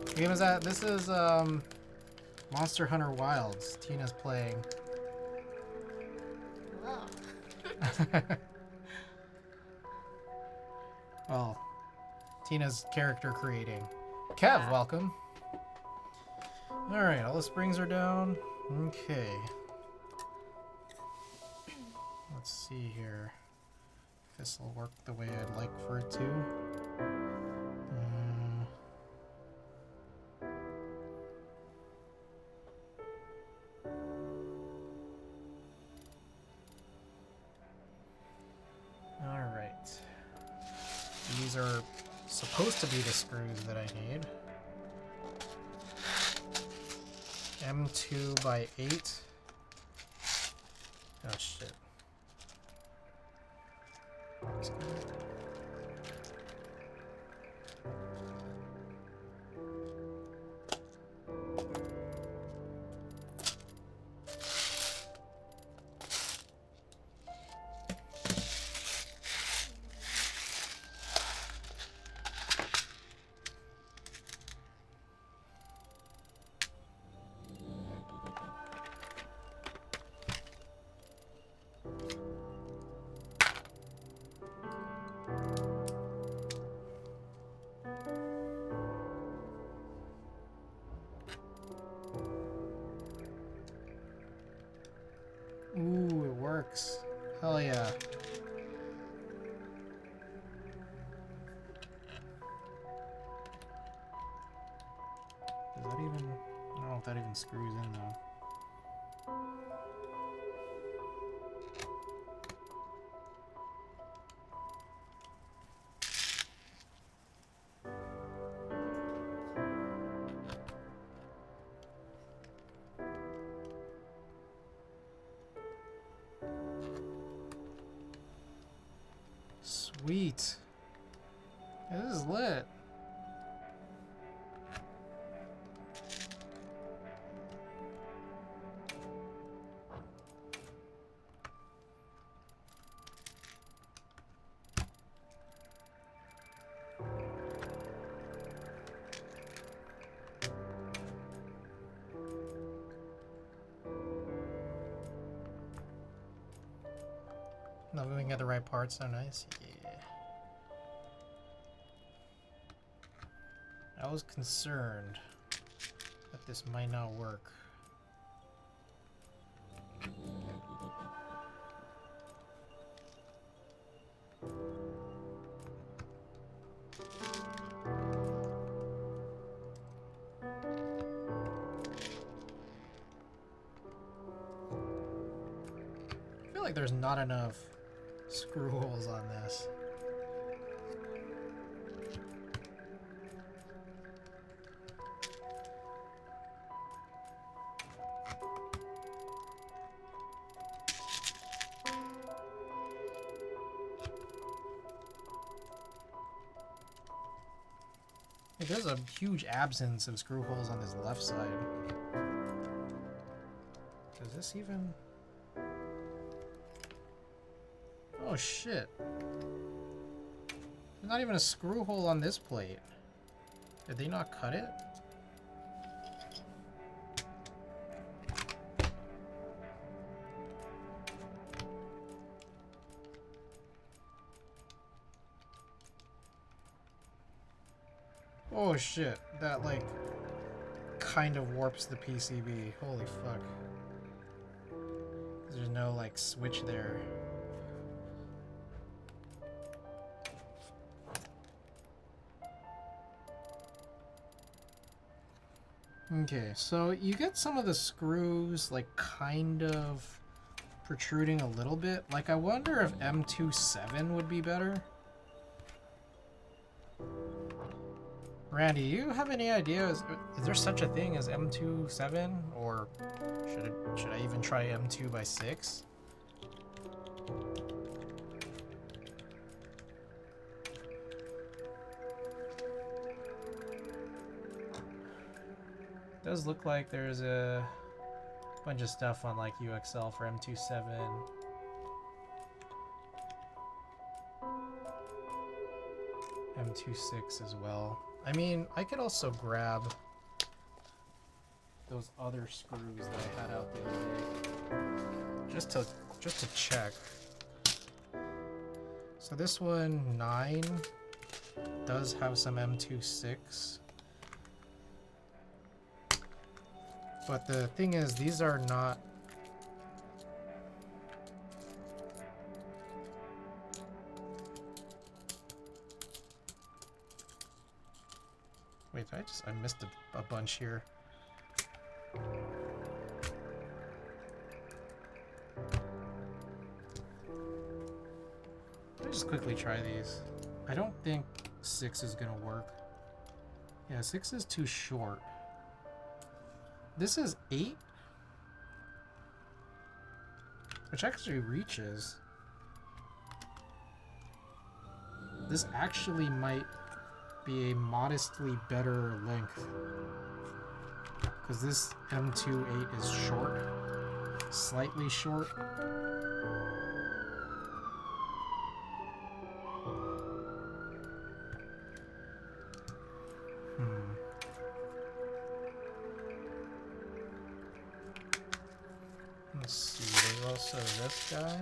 S1: What game is that? This is Monster Hunter Wilds. Tina's playing.
S2: Hello.
S1: Well, Tina's character creating. Kev, welcome. Alright, all the springs are down. Okay. Let's see here. This will work the way I'd like for it to. Alright. These are supposed to be the screws that I need. M2 by 8. Oh shit. Ooh, it works. Hell yeah. Does that even... I don't know if that even screws in though. Sweet. This is lit. Now we can get the right parts, so nice. Yeah. I was concerned that this might not work. I feel like there's not enough screw holes on this. Like, there's a huge absence of screw holes on this left side. Does this even... Oh shit. There's not even a screw hole on this plate. Did they not cut it? Oh shit, that like kind of warps the PCB. Holy fuck. There's no like switch there. Okay, so you get some of the screws like kind of protruding a little bit. Like I wonder if M27 would be better. Randy, you have any idea? Is there such a thing as M27, or should I even try M2x6? Does look like there's a bunch of stuff on like UXL for M27. M26 as well. I mean, I could also grab those other screws that I had out the other day, just to check. So this one 9 does have some M26, but the thing is, these are not. Wait, I missed a bunch here. Let me just quickly try these. I don't think 6 is gonna work. Yeah, 6 is too short. This is 8, which actually reaches. This actually might be a modestly better length, because this M28 is short, slightly short. Let's see, there's also this guy.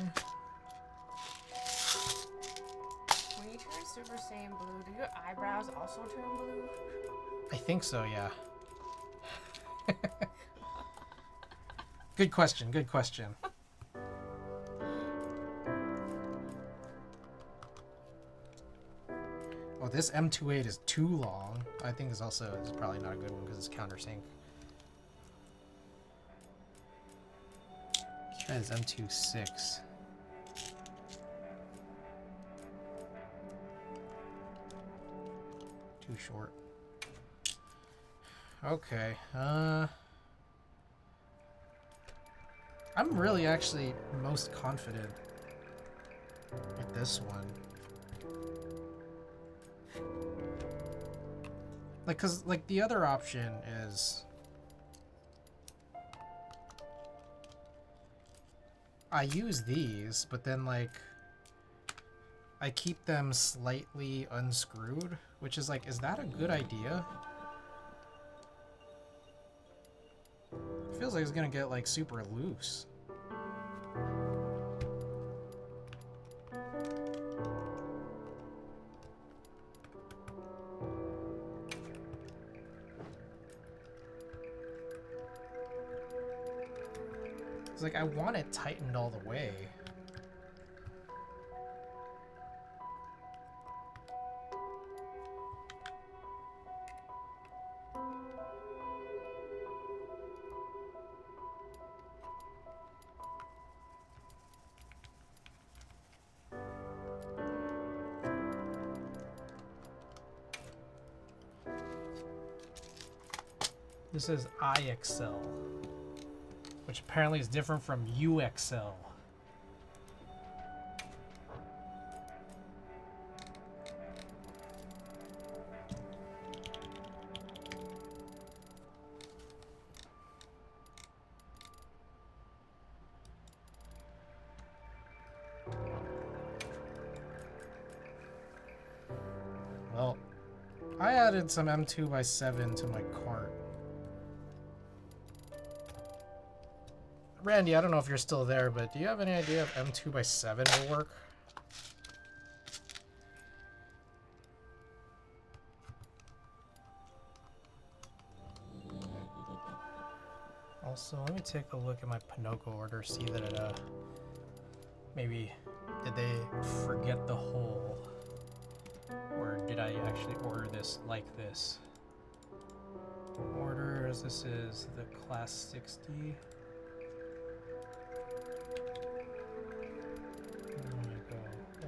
S2: When you turn Super Saiyan blue, do your eyebrows also turn blue?
S1: I think so, yeah. Good question, good question. Oh, this M28 is too long. I think it's probably not a good one because it's countersync. Let's try this M26. Too short. Okay, I'm really actually most confident with this one. Like, cause like the other option is I use these, but then like I keep them slightly unscrewed, which is like, is that a good idea? It feels like it's gonna get like super loose. It's like I want it tightened all the way. This is IXL, which apparently is different from UXL. Well, I added some M2x7 to my cart. Randy, I don't know if you're still there, but do you have any idea if M2x7 will work? Also, let me take a look at my Pinocchio order, see that it, maybe, did they forget the hole? Or did I actually order this like this? Orders, this is the class60.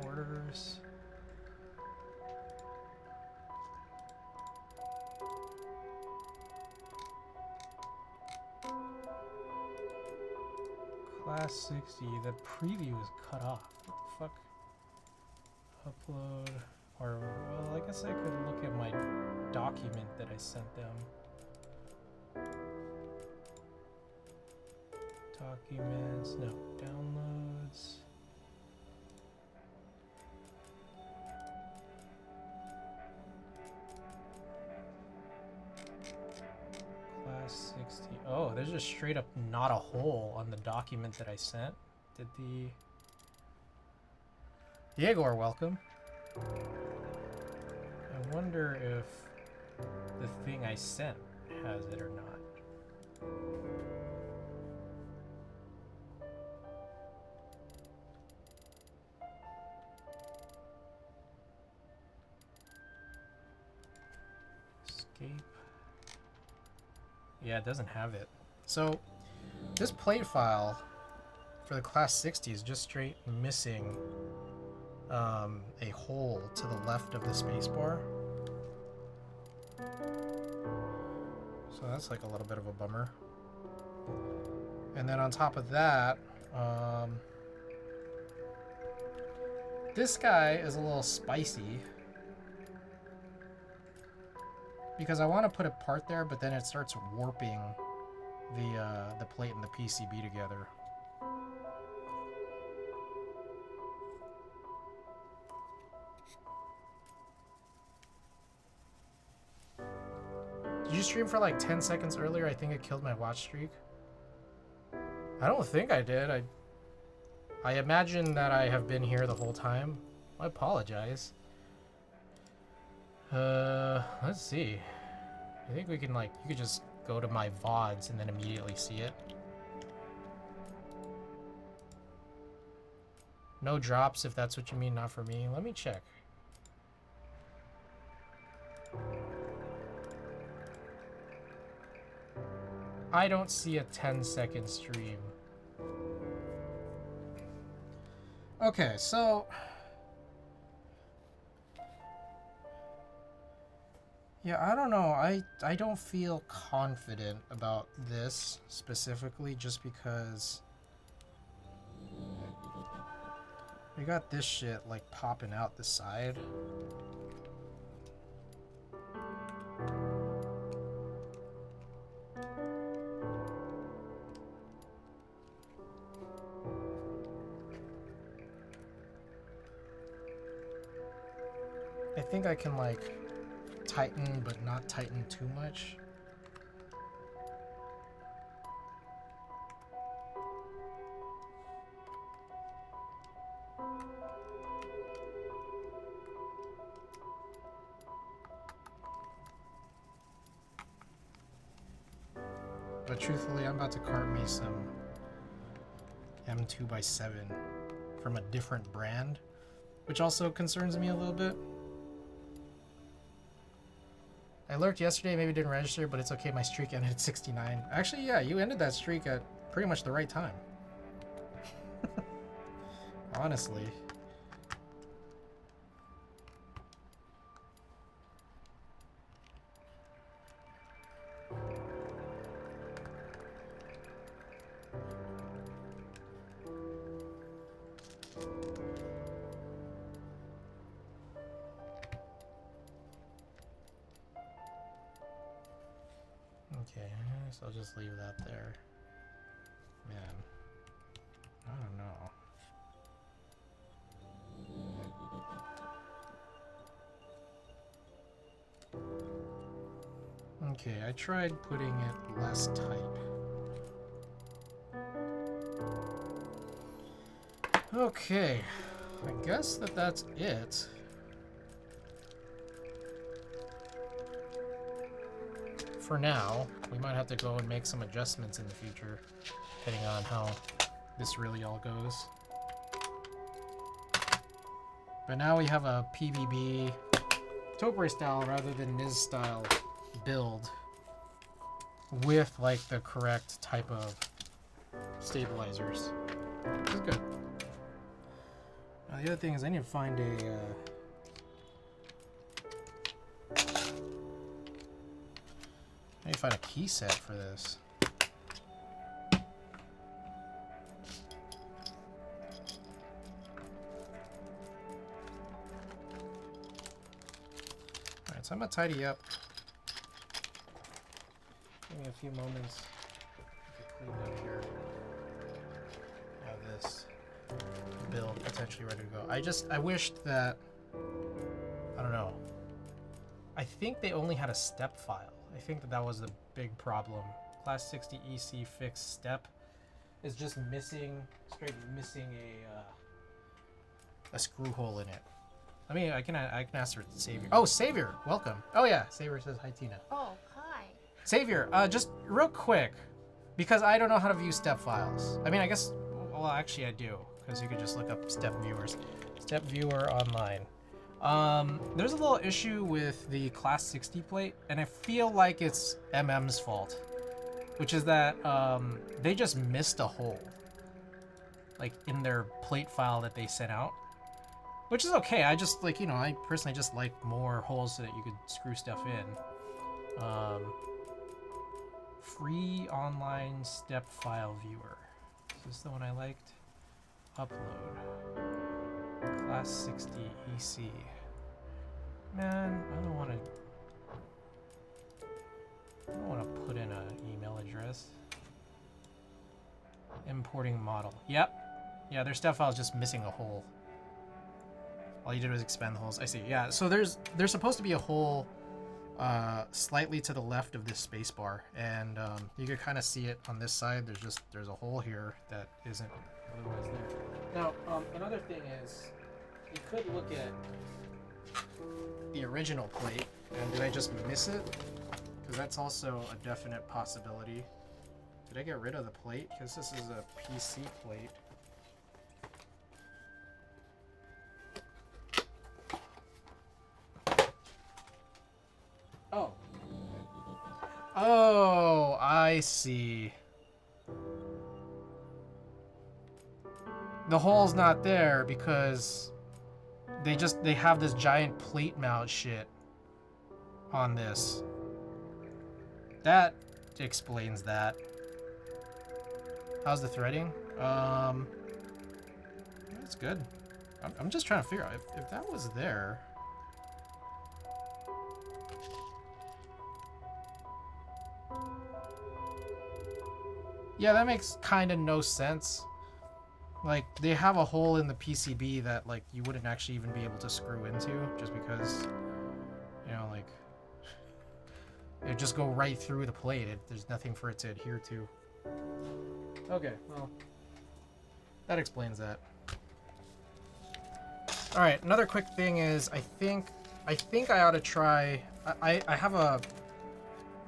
S1: Orders. Class60, the preview is cut off. What the fuck? Upload, or, well, I guess I could look at my document that I sent them. Documents, no, downloads. Class60. Oh, there's just straight up not a hole on the document that I sent. Did the... Diego, welcome. I wonder if the thing I sent has it or not. Escape. Yeah, it doesn't have it. So, this plate file for the class60 is just straight missing a hole to the left of the spacebar. So that's like a little bit of a bummer. And then on top of that, this guy is a little spicy. Because I want to put a part there, but then it starts warping the plate and the PCB together. Did you stream for like 10 seconds earlier? I think it killed my watch streak. I don't think I did. I imagine that I have been here the whole time. I apologize. Let's see. I think we can, like, you could just go to my VODs and then immediately see it. No drops, if that's what you mean, not for me. Let me check. I don't see a 10-second stream. Okay, so... yeah, I don't know. I don't feel confident about this specifically just because we got this shit like popping out the side. I think I can like tighten, but not tighten too much. But truthfully, I'm about to cart me some M2x7 from a different brand, which also concerns me a little bit. I lurked yesterday, maybe didn't register, but it's okay, my streak ended at 69. Actually, yeah, you ended that streak at pretty much the right time. Honestly. Okay, so I'll just leave that there. Man, I don't know. Okay, I tried putting it less tight. Okay, I guess that's it. For now, we might have to go and make some adjustments in the future, depending on how this really all goes. But now we have a PBB Topiary style rather than Niz style build with like the correct type of stabilizers, which is good. Now the other thing is I need to find a I need to find a key set for this. Alright, so I'm gonna tidy up. Give me a few moments to clean up here. Have this build potentially ready to go. I wished that, I don't know. I think they only had a step file. I think that was the big problem. Class60 EC fixed step is just missing, straight missing a screw hole in it. I mean, I can ask for Savior. Oh, Savior, welcome. Oh yeah, Savior says hi, Tina.
S2: Oh, hi.
S1: Savior, just real quick, because I don't know how to view step files. I mean, I guess, well, actually I do, because you could just look up step viewers. Step viewer online. There's a little issue with the class60 plate, and I feel like it's MM's fault, which is that they just missed a hole, like in their plate file that they sent out, which is okay. I just like, you know, I personally just like more holes so that you could screw stuff in. Free online step file viewer. Is this the one I liked? Upload. Class60 EC. Man, I don't want to put in an email address. Importing model. Yep. Yeah, their step file is just missing a hole. All you did was expand the holes. I see. Yeah, so there's supposed to be a hole slightly to the left of this space bar, and you can kind of see it on this side. There's a hole here that isn't otherwise there. Now, another thing is, you could look at the original plate, and did I just miss it? Because that's also a definite possibility. Did I get rid of the plate? Because this is a PC plate. Oh. Oh, I see. The hole's not there because they have this giant plate mount shit on this. That explains that. How's the threading? It's good. I'm just trying to figure out if that was there. Yeah, that makes kind of no sense. Like, they have a hole in the PCB that, like, you wouldn't actually even be able to screw into, just because, you know, like, it'd just go right through the plate. There's nothing for it to adhere to. Okay, well, that explains that. Alright, another quick thing is, I think I ought to try, I have a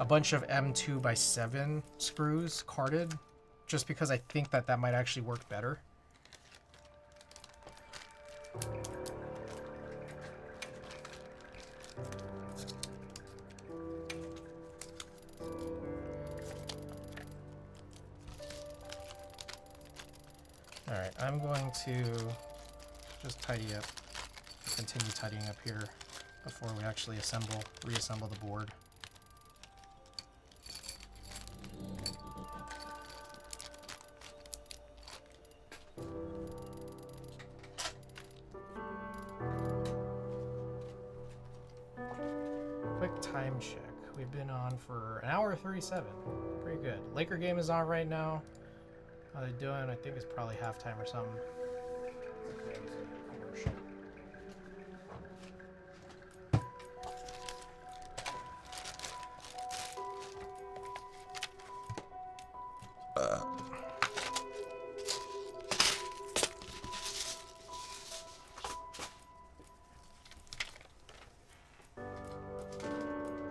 S1: bunch of M2x7 screws carded, just because I think that that might actually work better. Alright, I'm going to just tidy up, continue tidying up here before we actually reassemble the board. Quick time check. We've been on for an hour 37. Pretty good. Laker game is on right now. How they doing? I think it's probably halftime or something. Okay, so commercial.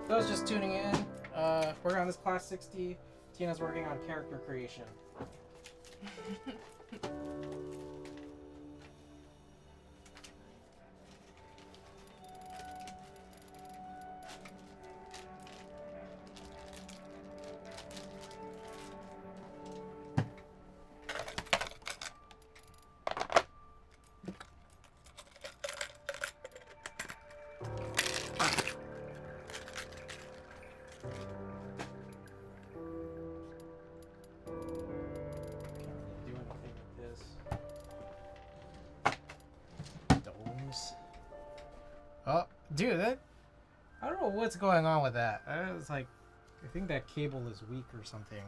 S1: Those just tuning in, we're on this class 60. Tina's working on character creation. Oh, dude, that I don't know what's going on with that. It's like, I think that cable is weak or something.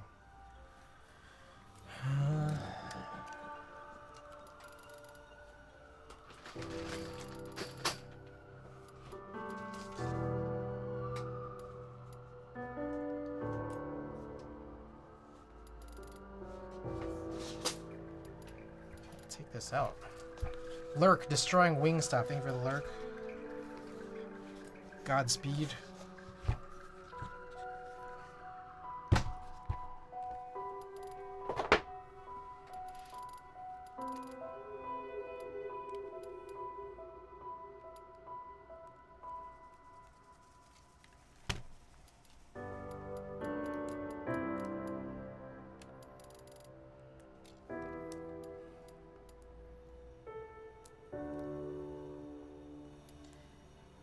S1: Take this out. Lurk, destroying Wingstop. Thank you for the lurk. Godspeed.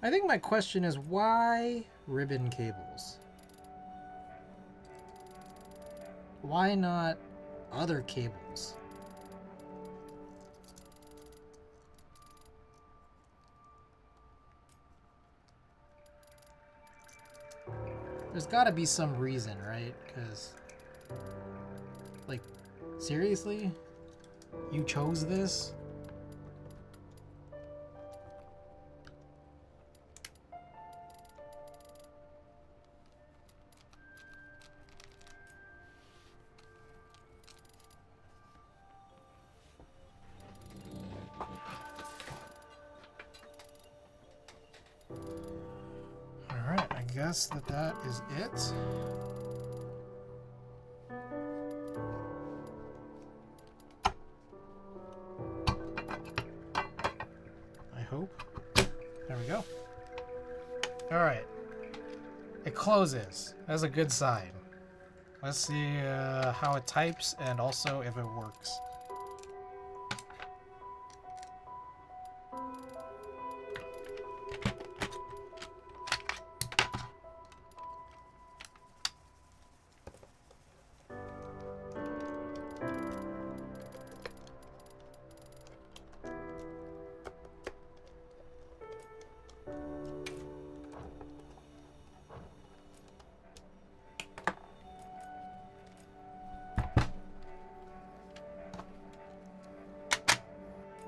S1: I think my question is, why ribbon cables? Why not other cables? There's gotta be some reason, right? Because, like, seriously? You chose this? Guess that is it. I hope. There we go. All right. It closes. That's a good sign. Let's see how it types and also if it works.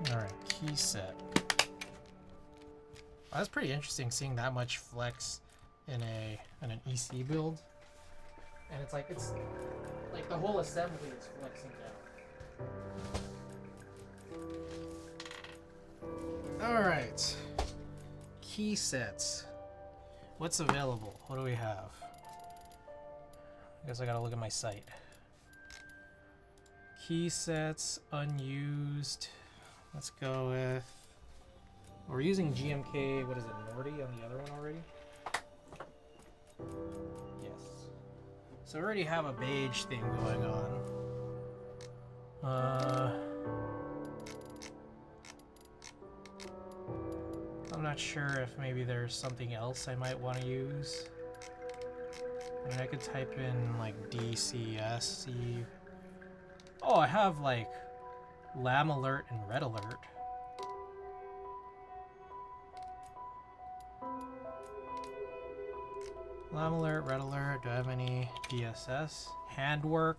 S1: Alright, key set. Well, that's pretty interesting seeing that much flex in an EC build. And it's like the whole assembly is flexing down. Alright. Key sets. What's available? What do we have? I guess I gotta look at my site. Key sets unused. Let's go with. We're using GMK. What is it, Nordy on the other one already? Yes. So we already have a beige thing going on. I'm not sure if maybe there's something else I might want to use. I mean, I could type in like DCSC. Oh, I have like Lam Alert and Red Alert. Lam Alert, Red Alert. Do I have any DSS? Handwork.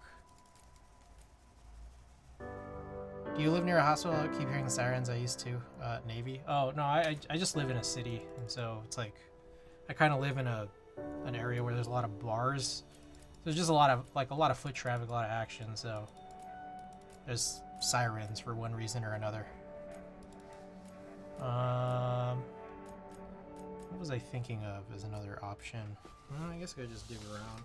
S1: Do you live near a hospital? I keep hearing the sirens. I used to. Navy. Oh no, I just live in a city, and so it's like I kind of live in an area where there's a lot of bars. There's just a lot of foot traffic, a lot of action. So there's sirens for one reason or another. What was I thinking of as another option? Well, I guess I could just dig around.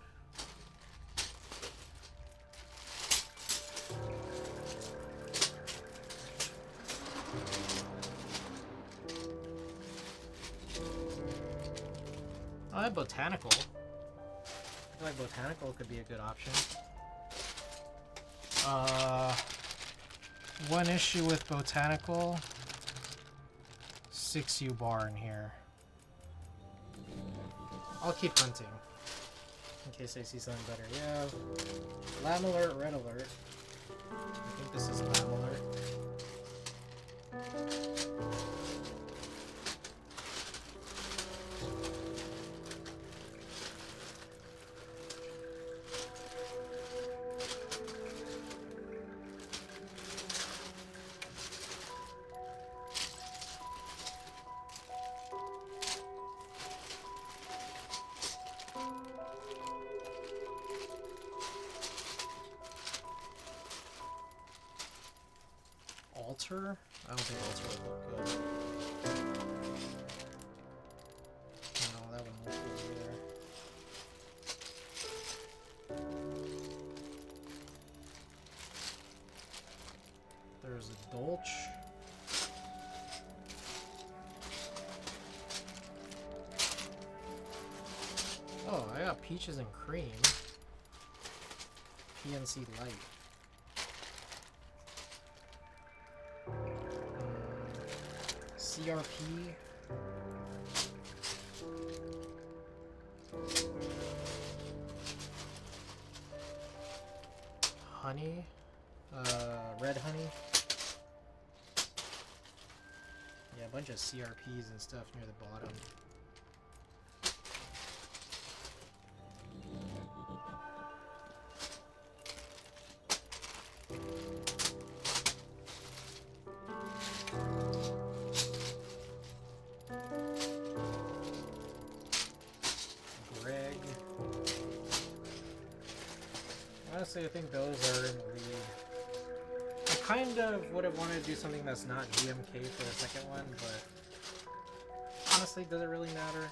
S1: I have botanical. I feel like botanical could be a good option. One issue with botanical. 6U bar in here. I'll keep hunting. In case I see something better. Yeah. Lam Alert, Red Alert. I think this is Lam Alert. Alter? I don't think Alter would look good. No, that wouldn't look good either. There's a Dolch. Oh, I got Peaches and Cream. PNC Light. CRP. Honey. Red honey. Yeah, a bunch of CRPs and stuff near the bottom. Honestly, I think those are in the lead. I kind of would have wanted to do something that's not GMK for the second one, but honestly, does it really matter?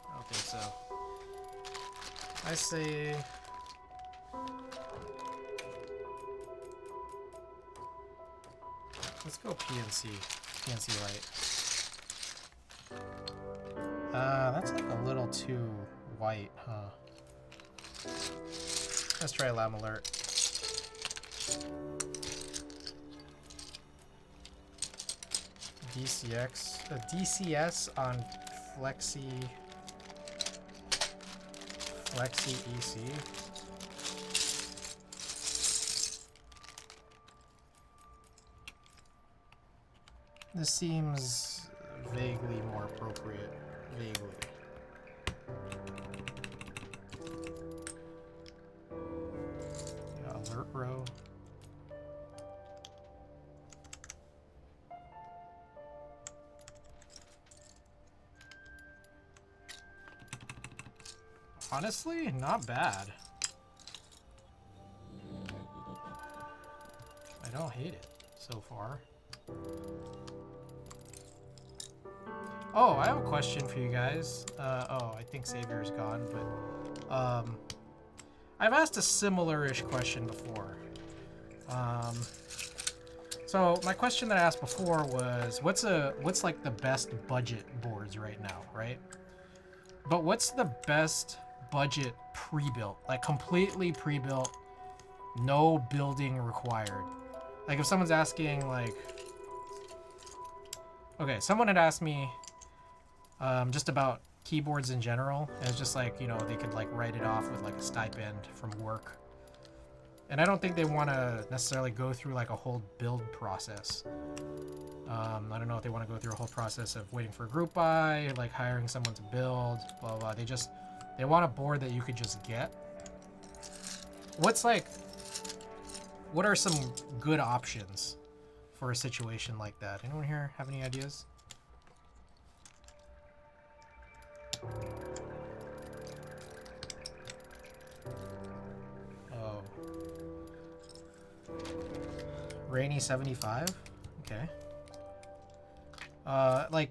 S1: I don't think so. I say... let's go PNC. PNC Light. That's like a little too white, huh? Let's try Lam Alert. DCS on Flexi EC. This seems vaguely more appropriate. Vaguely. Alert row. Honestly, not bad. I don't hate it so far. Oh, I have a question for you guys. Oh, I think Xavier's gone, but I've asked a similar-ish question before. So my question that I asked before was, what's like the best budget boards right now, right? But what's the best budget pre-built, like completely pre-built, no building required? Like if someone's asking, like, okay, someone had asked me just about keyboards in general, and it's just like, you know, they could like write it off with like a stipend from work. And I don't think they want to necessarily go through like a whole build process. I don't know if they want to go through a whole process of waiting for a group buy, like hiring someone to build, blah, blah, blah. They want a board that you could just get. What are some good options for a situation like that? Anyone here have any ideas? Oh. Rainy 75? Okay. Like,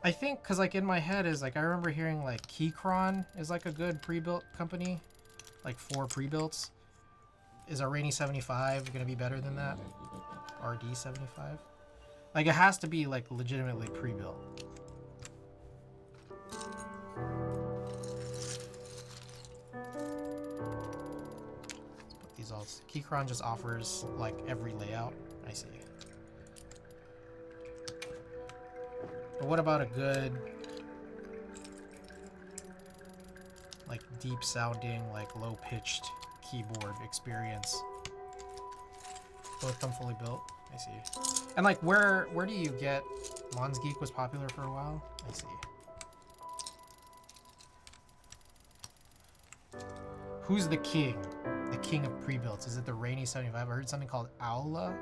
S1: I think, cause like in my head is like, I remember hearing like Keychron is like a good pre-built company, like for pre-builts. Is our Rainy 75 gonna be better than that? RD 75? Like it has to be like legitimately pre-built. These all. Keychron just offers like every layout. I see. But what about a good, like deep sounding, like low pitched keyboard experience? Both come fully built. I see. And like where do you get? Mons Geek was popular for a while. I see. Who's the king? The king of pre-builts. Is it the Rainy 75? I heard something called Allah?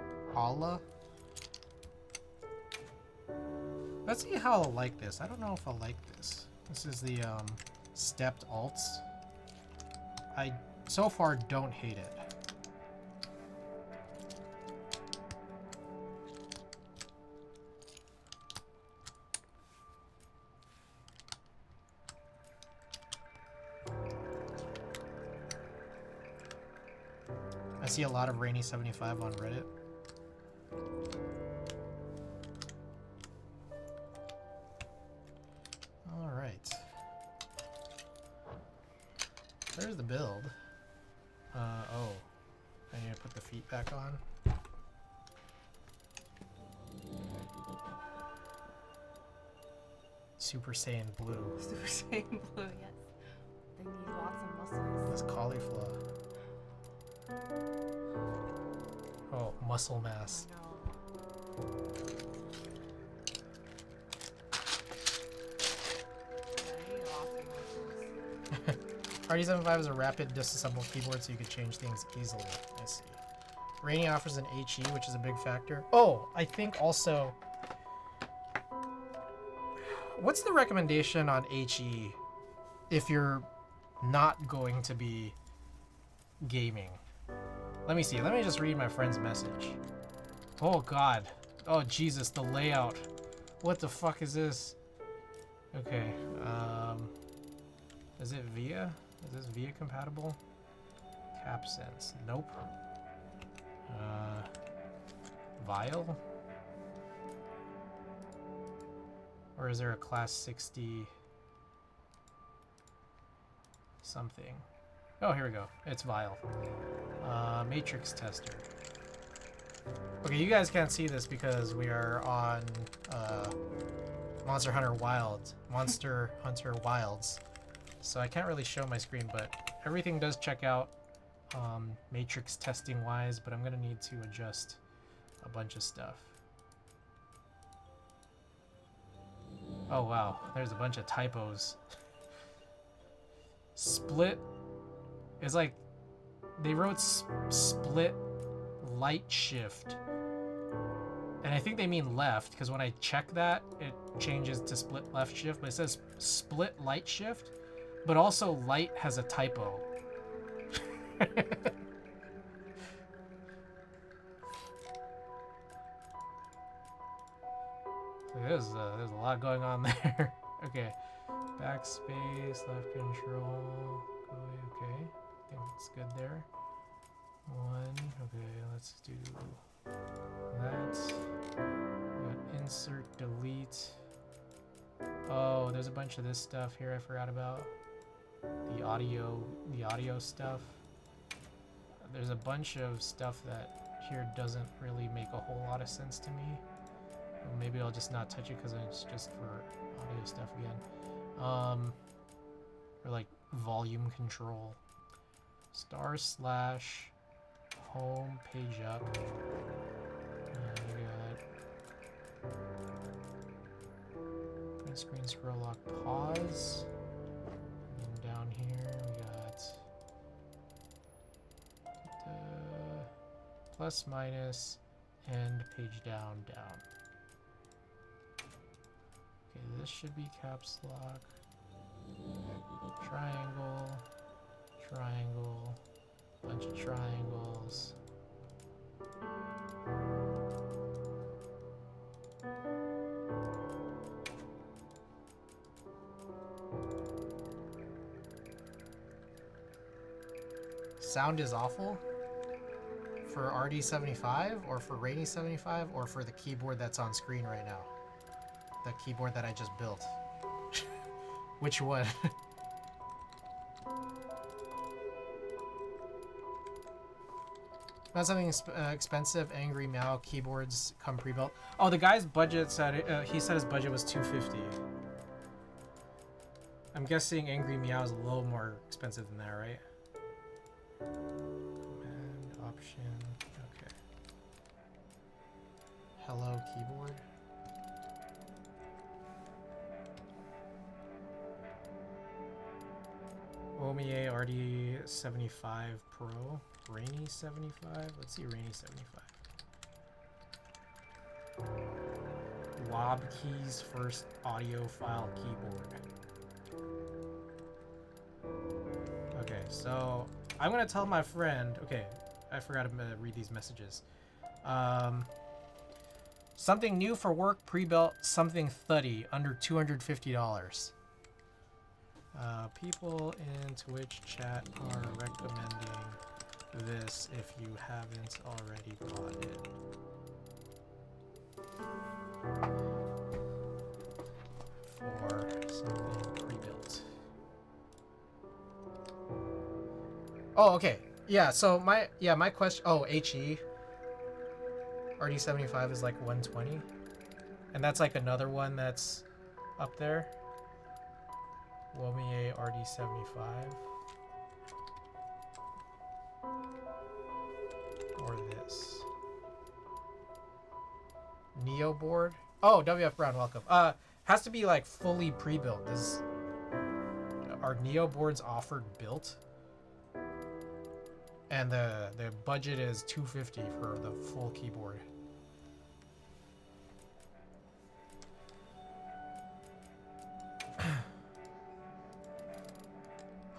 S1: Let's see how I'll like this. I don't know if I'll like this. This is the stepped alts. I so far don't hate it. I see a lot of Rainy 75 on Reddit. Alright. There's the build. Oh. I need to put the feet back on. Super Saiyan Blue.
S2: Super Saiyan Blue, yes. They need lots of muscles.
S1: That's cauliflower. Oh, muscle mass.
S2: No.
S1: RD75 is a rapid disassemble keyboard so you can change things easily. I see. Rainy offers an HE, which is a big factor. Oh, I think also... What's the recommendation on HE if you're not going to be gaming? Let me see. Let me just read my friend's message. Oh, God. Oh, Jesus, the layout. What the fuck is this? Okay. Is it VIA? Is this VIA compatible? CapSense. Nope. Vial? Or is there a class60 something? Oh, here we go. It's Vial. Matrix tester. Okay, you guys can't see this because we are on Monster Hunter Wilds. So I can't really show my screen, but everything does check out matrix testing wise, but I'm gonna need to adjust a bunch of stuff. Oh wow, there's a bunch of typos. Split is like, they wrote split light shift. And I think they mean left, because when I check that, it changes to split left shift, but it says split light shift, but also light has a typo. There's a lot going on there. Okay, backspace, left control, okay, I think it's good there. One. Okay, let's do that. We got insert, delete. Oh, there's a bunch of this stuff here I forgot about. The audio stuff. There's a bunch of stuff that here doesn't really make a whole lot of sense to me. Maybe I'll just not touch it because it's just for audio stuff again. Or like volume control. / home page up. We got print screen scroll lock pause. And then down here we got plus minus and page down down. Okay, this should be caps lock. Triangle, triangle, bunch of triangles. Sound is awful for RD75 or for Rainy 75 or for the keyboard that's on screen right now. The keyboard that I just built. Which one? Not something expensive. Angry Meow keyboards come pre-built. Oh, the guy's budget said he said his budget was $250. I'm guessing Angry Meow is a little more expensive than that, right? Command option. Okay. Hello keyboard. Omie RD75 Pro. Rainy 75? Let's see Rainy 75. Wob Keys first audiophile keyboard. Okay, so I'm gonna tell my friend. Okay, I forgot to read these messages. Something new for work, pre-built, something thuddy, under $250. People in Twitch chat are recommending this if you haven't already bought it. For something pre-built. Oh, okay. Yeah, so my question. Oh, HE. RD75 is like 120. And that's like another one that's up there. Womie RD75. Or this. Neo board. Oh, WF Brown, welcome. Has to be like fully pre-built. Are Neo boards offered built? And the budget is $250 for the full keyboard.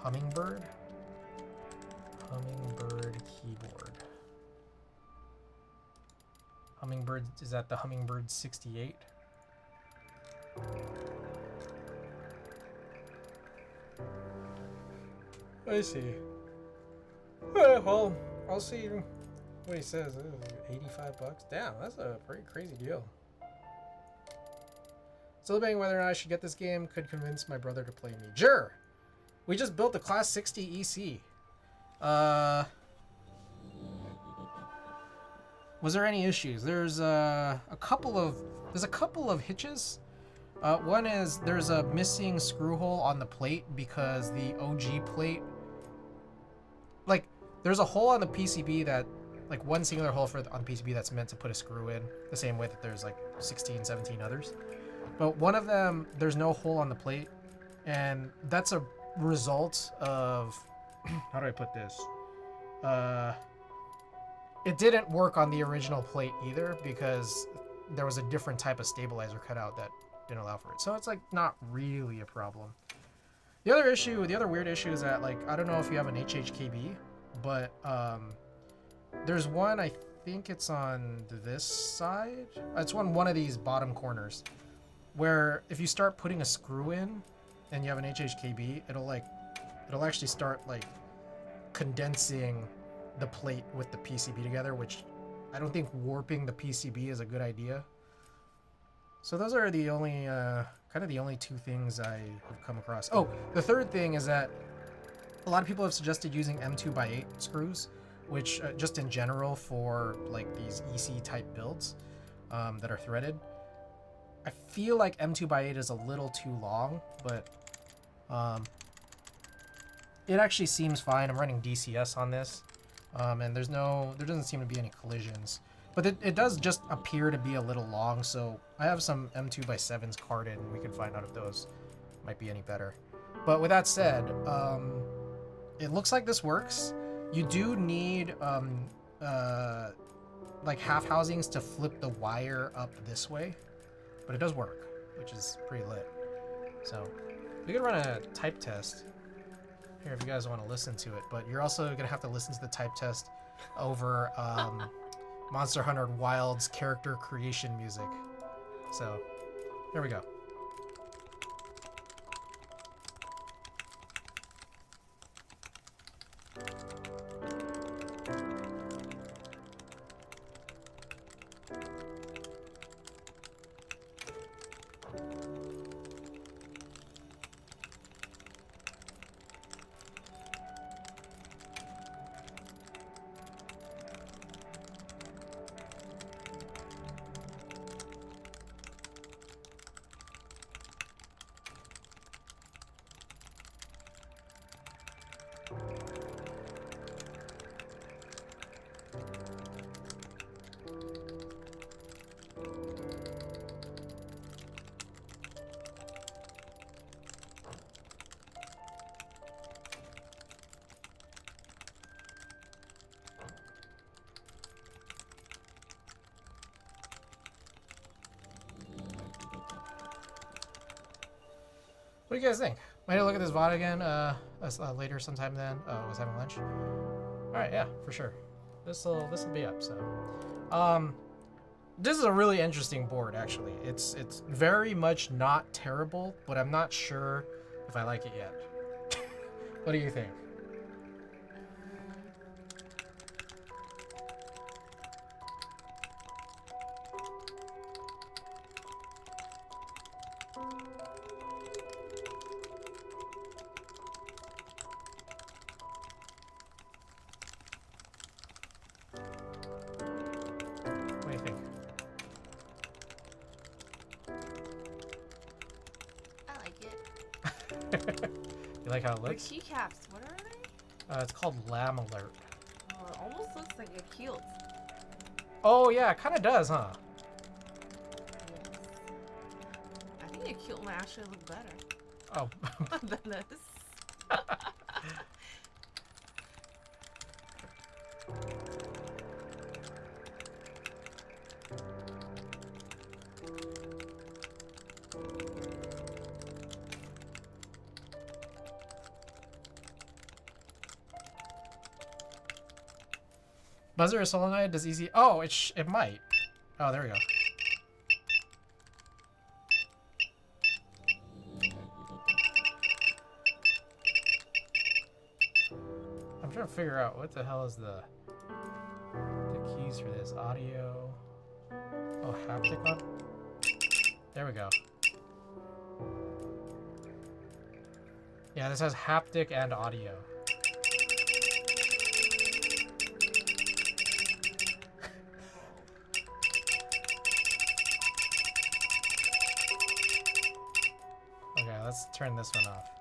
S1: Hummingbird keyboard. Hummingbird, is that the Hummingbird 68? I see. Well, I'll see what he says. 85 bucks. Damn, that's a pretty crazy deal. Still debating whether or not I should get this game. Could convince my brother to play me. Sure. We just built the class60 EC. Was there any issues? There's a couple of hitches. One is there's a missing screw hole on the plate because the OG plate, like there's a hole on the PCB that, like one singular hole on the PCB that's meant to put a screw in, the same way that there's like 16, 17 others. But one of them, there's no hole on the plate, and that's a result of, how do I put this? It didn't work on the original plate either because there was a different type of stabilizer cut out that didn't allow for it. So it's like not really a problem. The other weird issue is that, like, I don't know if you have an HHKB, but there's one, I think it's on this side. It's on one of these bottom corners where if you start putting a screw in and you have an HHKB, it'll actually start like condensing the plate with the PCB together, which I don't think warping the PCB is a good idea. So those are the only, kind of the only two things I have come across. Oh, the third thing is that a lot of people have suggested using M2x8 screws, which just in general for like these EC type builds that are threaded. I feel like M2x8 is a little too long, but it actually seems fine. I'm running DCS on this, and there doesn't seem to be any collisions. But it does just appear to be a little long, so I have some M2x7s carded, and we can find out if those might be any better. But with that said, it looks like this works. You do need like half housings to flip the wire up this way, but it does work, which is pretty lit. So we could run a type test here if you guys want to listen to it, but you're also gonna have to listen to the type test over Monster Hunter Wild's character creation music. So here we go. What do you guys think? Might I look at this VOD again later sometime then? I was having lunch. Alright, yeah, for sure. This'll be up, so. This is a really interesting board, actually. It's very much not terrible, but I'm not sure if I like it yet. What do you think? What do you think?
S2: I like it.
S1: You like how it
S2: The
S1: looks?
S2: keycaps, what are they?
S1: It's called Lamb Alert.
S2: Oh, it almost looks like a kilt.
S1: Oh yeah, it kind of does, huh?
S2: Yes. I think a kilt might actually look better
S1: Oh.
S2: than this.
S1: Buzzer or solenoid does easy. Oh, it might. Oh, there we go. I'm trying to figure out what the hell is the keys for this. Audio. Oh, haptic on. There we go. Yeah, this has haptic and audio. Okay, let's turn this one off.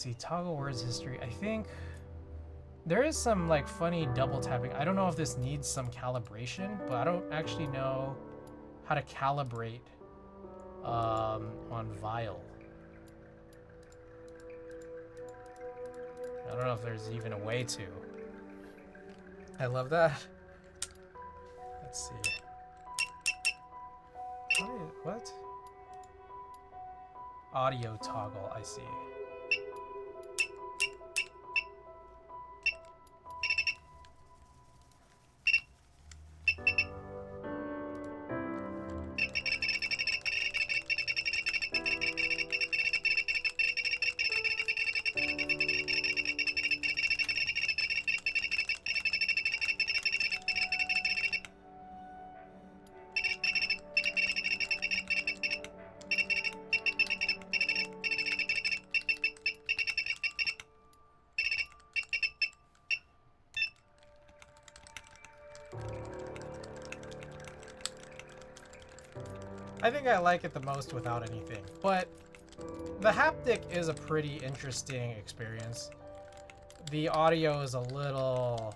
S1: see, toggle words history. I think there is some like funny double tapping. I don't know if this needs some calibration, but I don't actually know how to calibrate on Vile. I don't know if there's even a way to. I love that. Let's see. What? Audio toggle, I see. I think I like it the most without anything, but the haptic is a pretty interesting experience. The audio is a little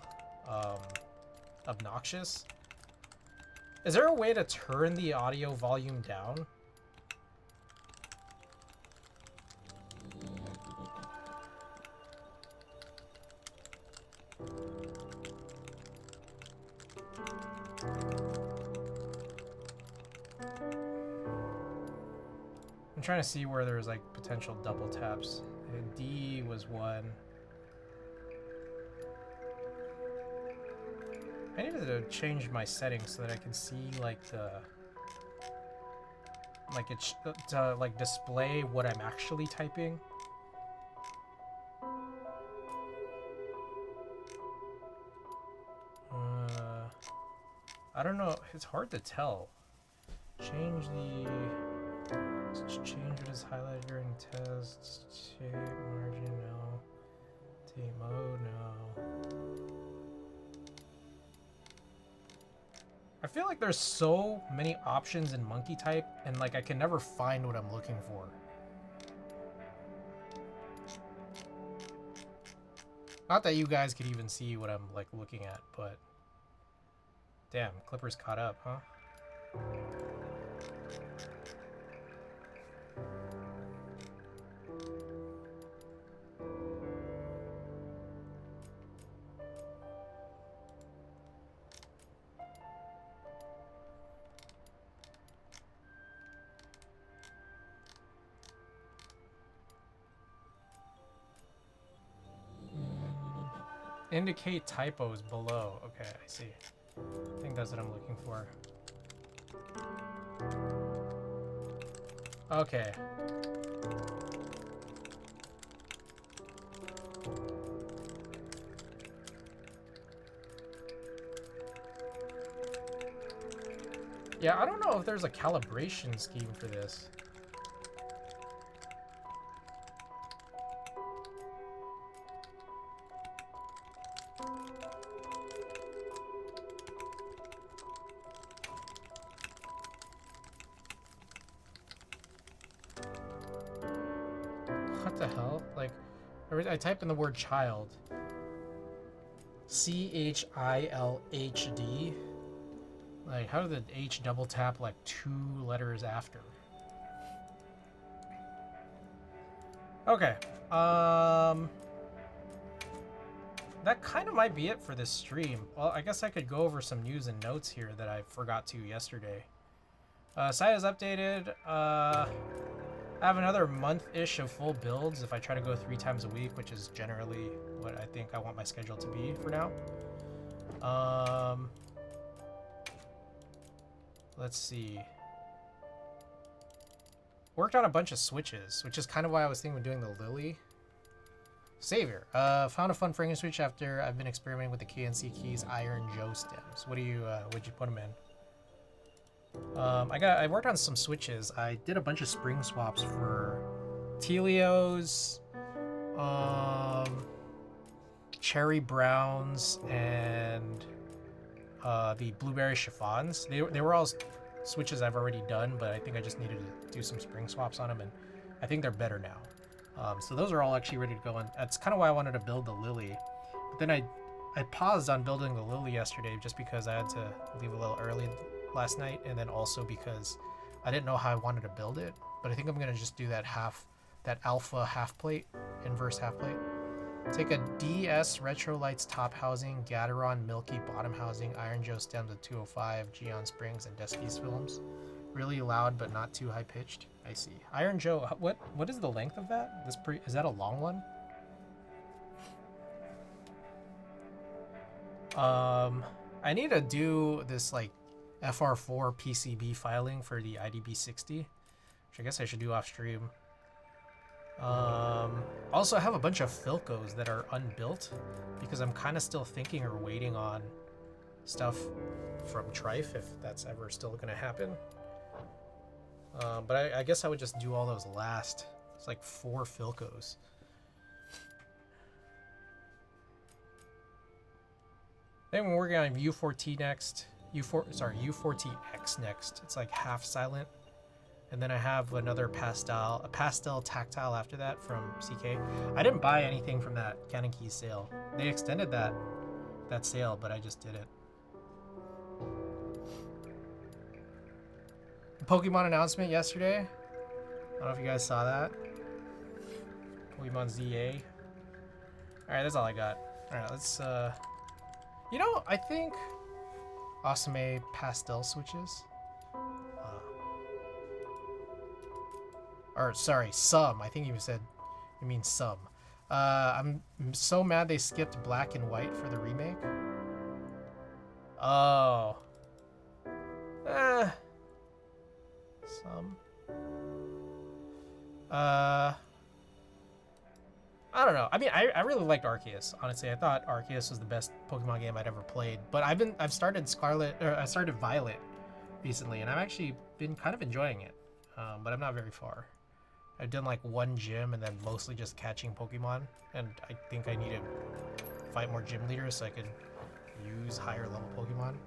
S1: obnoxious. Is there a way to turn the audio volume down? I'm trying to see where there's like potential double taps. D was one. I needed to change my settings so that I can see like the to like display what I'm actually typing. I don't know. It's hard to tell. Change what is highlighted during tests. Shape margin, no. Tape mode, no. I feel like there's so many options in monkey type, and like I can never find what I'm looking for. Not that you guys could even see what I'm like looking at, but damn, Clipper's caught up, huh? Indicate typos below. Okay, I see. I think that's what I'm looking for. Okay. Yeah, I don't know if there's a calibration scheme for this. What the hell? Like, I type in the word child. CHILHD. Like, how did the H double tap like 2 letters after? Okay. That kind of might be it for this stream. Well, I guess I could go over some news and notes here that I forgot to yesterday. Site is updated. I have another month-ish of full builds if I try to go 3 times a week, which is generally what I think I want my schedule to be for now. Let's see. Worked on a bunch of switches, which is kind of why I was thinking of doing the Lily. Savior. Found a fun fragrance switch after I've been experimenting with the KNC Keys Iron Joe stems. What do you, what'd you put them in? I worked on some switches. I did a bunch of spring swaps for Telios, Cherry Browns, and the Blueberry Chiffons. They were all switches I've already done, but I think I just needed to do some spring swaps on them, and I think they're better now. So those are all actually ready to go, and that's kind of why I wanted to build the lily. But then I paused on building the lily yesterday just because I had to leave a little early last night, and then also because I didn't know how I wanted to build it. But I think I'm gonna just do that alpha half plate, inverse half plate. Take a DS Retro Lights top housing, Gateron Milky bottom housing, Iron Joe stems with 205, Geon Springs, and Deskys films. Really loud but not too high pitched. I see. Iron Joe, what is the length of that? Is that a long one? I need to do this like FR4 PCB filing for the IDB60, which I guess I should do off stream. Also, I have a bunch of Philcos that are unbuilt because I'm kind of still thinking or waiting on stuff from Trife, if that's ever still going to happen. But I guess I would just do all those last. It's like 4 Philcos. Then we're working on U4T next. U4TX next. It's like half silent. And then I have a pastel tactile after that from CK. I didn't buy anything from that Canon Keys sale. They extended that sale, but I just did it. Pokemon announcement yesterday. I don't know if you guys saw that. Pokemon ZA. Alright, that's all I got. Alright, let's I think Asame pastel switches. Or sorry, some. I think you mean some. I'm so mad they skipped black and white for the remake. Oh. Some. I don't know. I mean, I really liked Arceus. Honestly, I thought Arceus was the best Pokemon game I'd ever played. But I've started Violet recently, and I've actually been kind of enjoying it. But I'm not very far. I've done like 1 gym and then mostly just catching Pokemon, and I think I need to fight more gym leaders so I could use higher level Pokemon.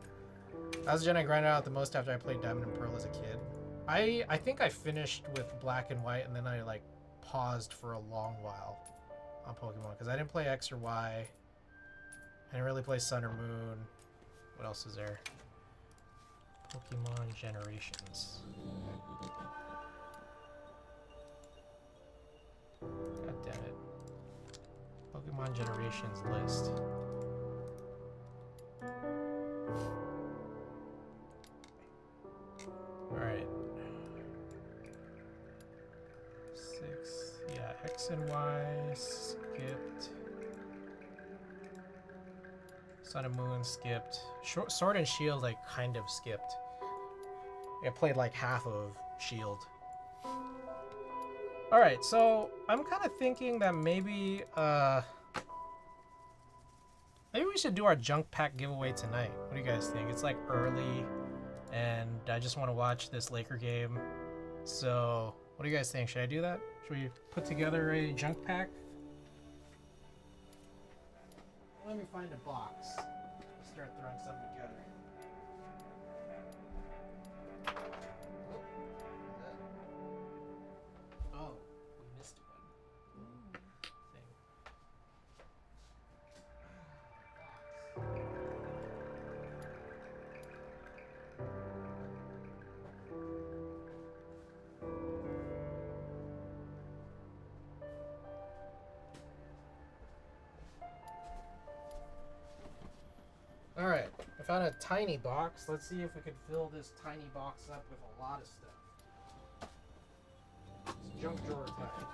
S1: That was the gen I grinded out the most after I played Diamond and Pearl as a kid. I think I finished with Black and White and then I like paused for a long while on Pokemon because I didn't play X or Y. I didn't really play Sun or Moon. What else is there? Pokemon Generations. God damn it. Pokemon Generations list. Alright. 6. Yeah, X and Y skipped. Sun and Moon skipped. Sword and Shield I kind of skipped. I played like half of Shield. Alright, so I'm kind of thinking that maybe we should do our junk pack giveaway tonight. What do you guys think? It's like early and I just want to watch this Laker game. So what do you guys think? Should I do that? Should we put together a junk pack? Let me find a box. Start throwing something together. Oh, we missed one. Thing. Alright, I found a tiny box. Let's see if we could fill this tiny box up with a lot of stuff. It's junk drawer time.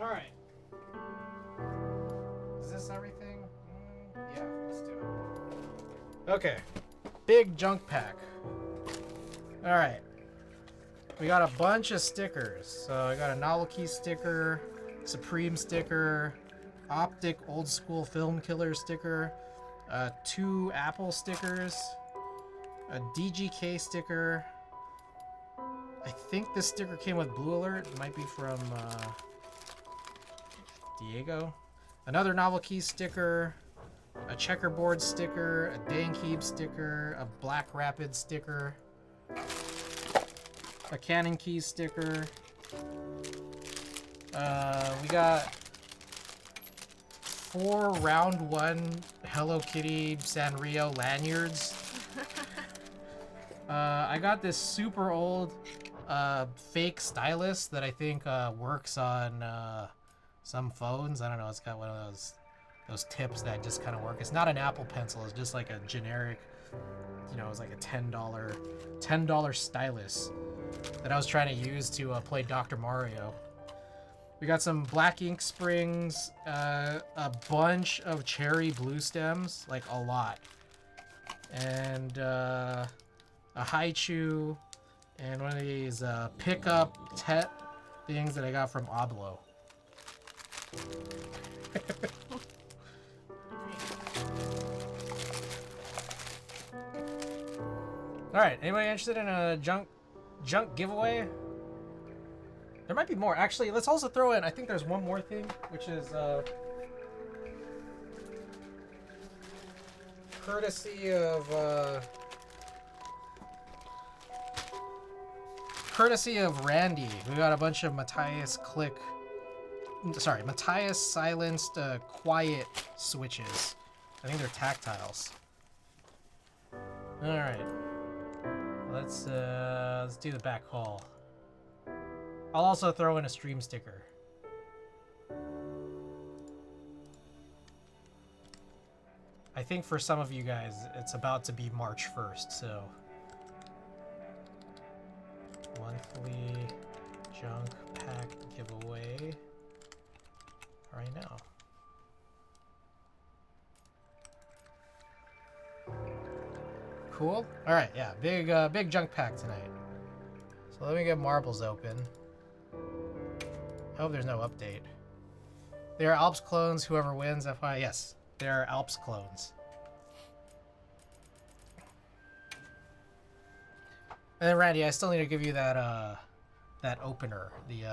S1: Alright. Is this everything? Yeah, let's do it. Okay. Big junk pack. Alright. We got a bunch of stickers. So I got a novelty sticker, Supreme sticker, Optic old school film killer sticker, 2 Apple stickers, a DGK sticker. I think this sticker came with Blue Alert. It might be from Diego. Another novelty sticker, a checkerboard sticker, a Dankeeb sticker, a Black Rapid sticker, a Cannon Keys sticker. We got 4 round 1 Hello Kitty Sanrio lanyards. I got this super old fake stylus that I think works on some phones. I don't know. It's got one of those tips that just kind of work. It's not an Apple Pencil. It's just like a generic, you know, it's like a $10 stylus that I was trying to use to play Dr. Mario. We got some black ink springs, a bunch of cherry blue stems, like a lot, and a Haichu, and one of these pickup Tet things that I got from Oblo. All right, anybody interested in a junk giveaway? There might be more. Actually, let's also throw in, I think there's one more thing, which is courtesy of Randy. We got a bunch of Matthias silenced quiet switches. I think they're tactiles. All right. Let's do the back haul. I'll also throw in a stream sticker. I think for some of you guys, it's about to be March 1st, so monthly junk pack giveaway right now. Cool. All right, yeah, big junk pack tonight. So let me get marbles open. I hope there's no update. They are Alps clones. Whoever wins, FI. Yes, they are Alps clones. And then Randy, I still need to give you that that opener, the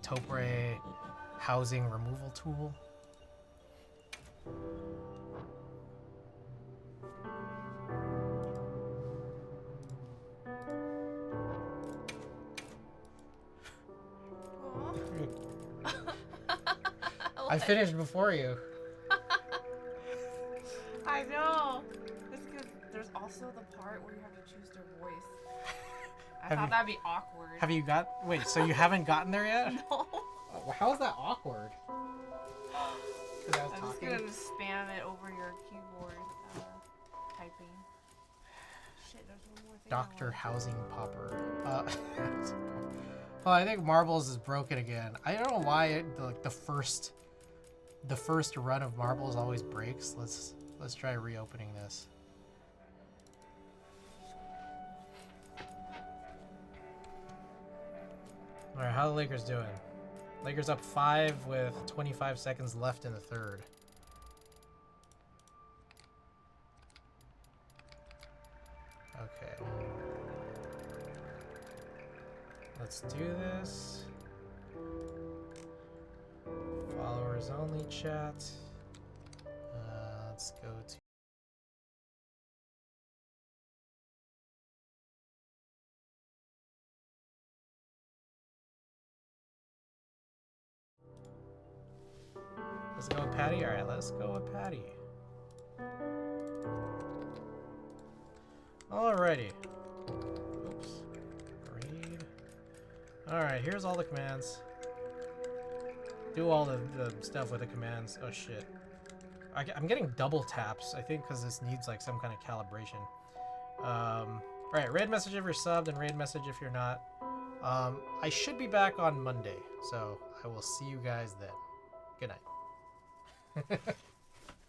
S1: Topre housing removal tool. I finished before you.
S2: I know. It's because there's also the part where you have to choose their voice. I thought that'd be awkward.
S1: Have you got? Wait, so you haven't gotten there yet?
S2: No.
S1: Oh, how is that awkward?
S2: I'm just gonna spam it over your keyboard typing. Shit, there's one more thing.
S1: Dr. Housing Popper. Well, I think Marbles is broken again. I don't know why the first run of Marbles always breaks. Let's try reopening this. All right, how are the Lakers doing? Lakers up 5 with 25 seconds left in the third. Okay. Let's do this. Followers only chat. Let's go to. Let's go with Patty. All right, let's go with Patty. Alrighty. Oops. Grade. All right, here's all the commands. Do all the stuff with the commands. Oh shit. I'm getting double taps, I think, because this needs like some kind of calibration. Alright, raid message if you're subbed and raid message if you're not. I should be back on Monday, so I will see you guys then. Good night.